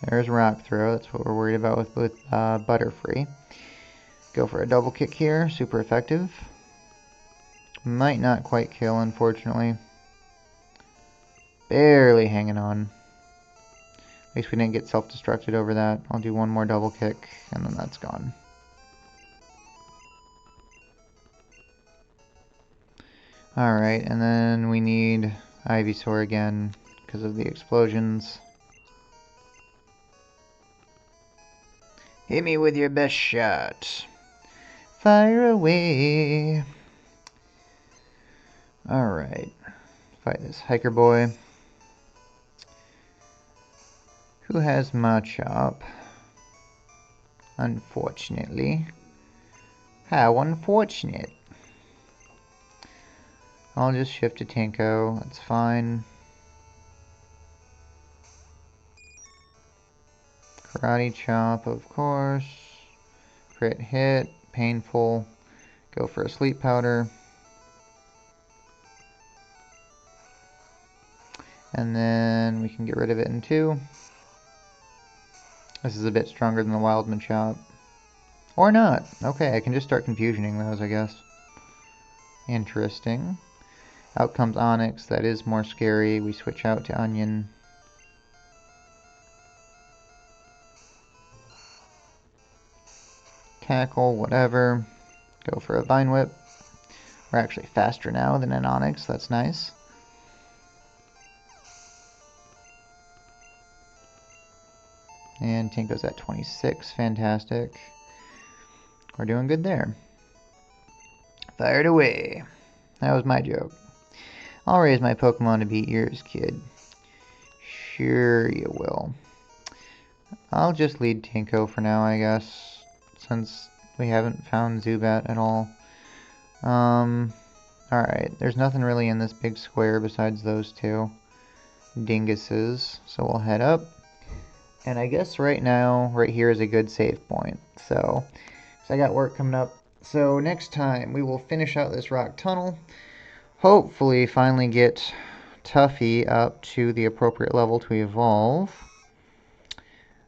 There's Rock Throw, that's what we're worried about with Butterfree. Go for a double kick here, super effective. Might not quite kill, unfortunately. Barely hanging on. At least we didn't get self-destructed over that. I'll do one more double kick, and then that's gone. Alright, and then we need Ivysaur again, because of the explosions. Hit me with your best shot. Fire away. Alright. Fight this hiker boy. Who has Machop? Unfortunately. How unfortunate. I'll just shift to Tinko. That's fine. Karate Chop, of course. Crit hit. Painful. Go for a Sleep Powder. And then we can get rid of it in 2. This is a bit stronger than the Wild Machop. Or not. Okay, I can just start confusioning those, I guess. Interesting. Out comes Onyx. That is more scary. We switch out to Onion. Tackle, whatever. Go for a Vine Whip. We're actually faster now than an Onyx. That's nice. And Tinko's at 26. Fantastic. We're doing good there. Fired away. That was my joke. I'll raise my Pokemon to beat yours, kid. Sure you will. I'll just lead Tinko for now, I guess, since we haven't found Zubat at all. Alright, there's nothing really in this big square besides those two dinguses, so we'll head up. And I guess right now, right here is a good save point. So I got work coming up. So next time, we will finish out this rock tunnel. Hopefully finally get Tuffy up to the appropriate level to evolve.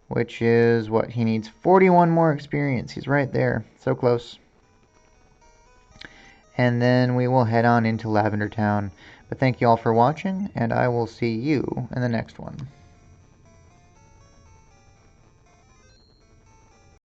Which is what he needs. 41 more experience. He's right there. So close. And then we will head on into Lavender Town. But thank you all for watching, and I will see you in the next one.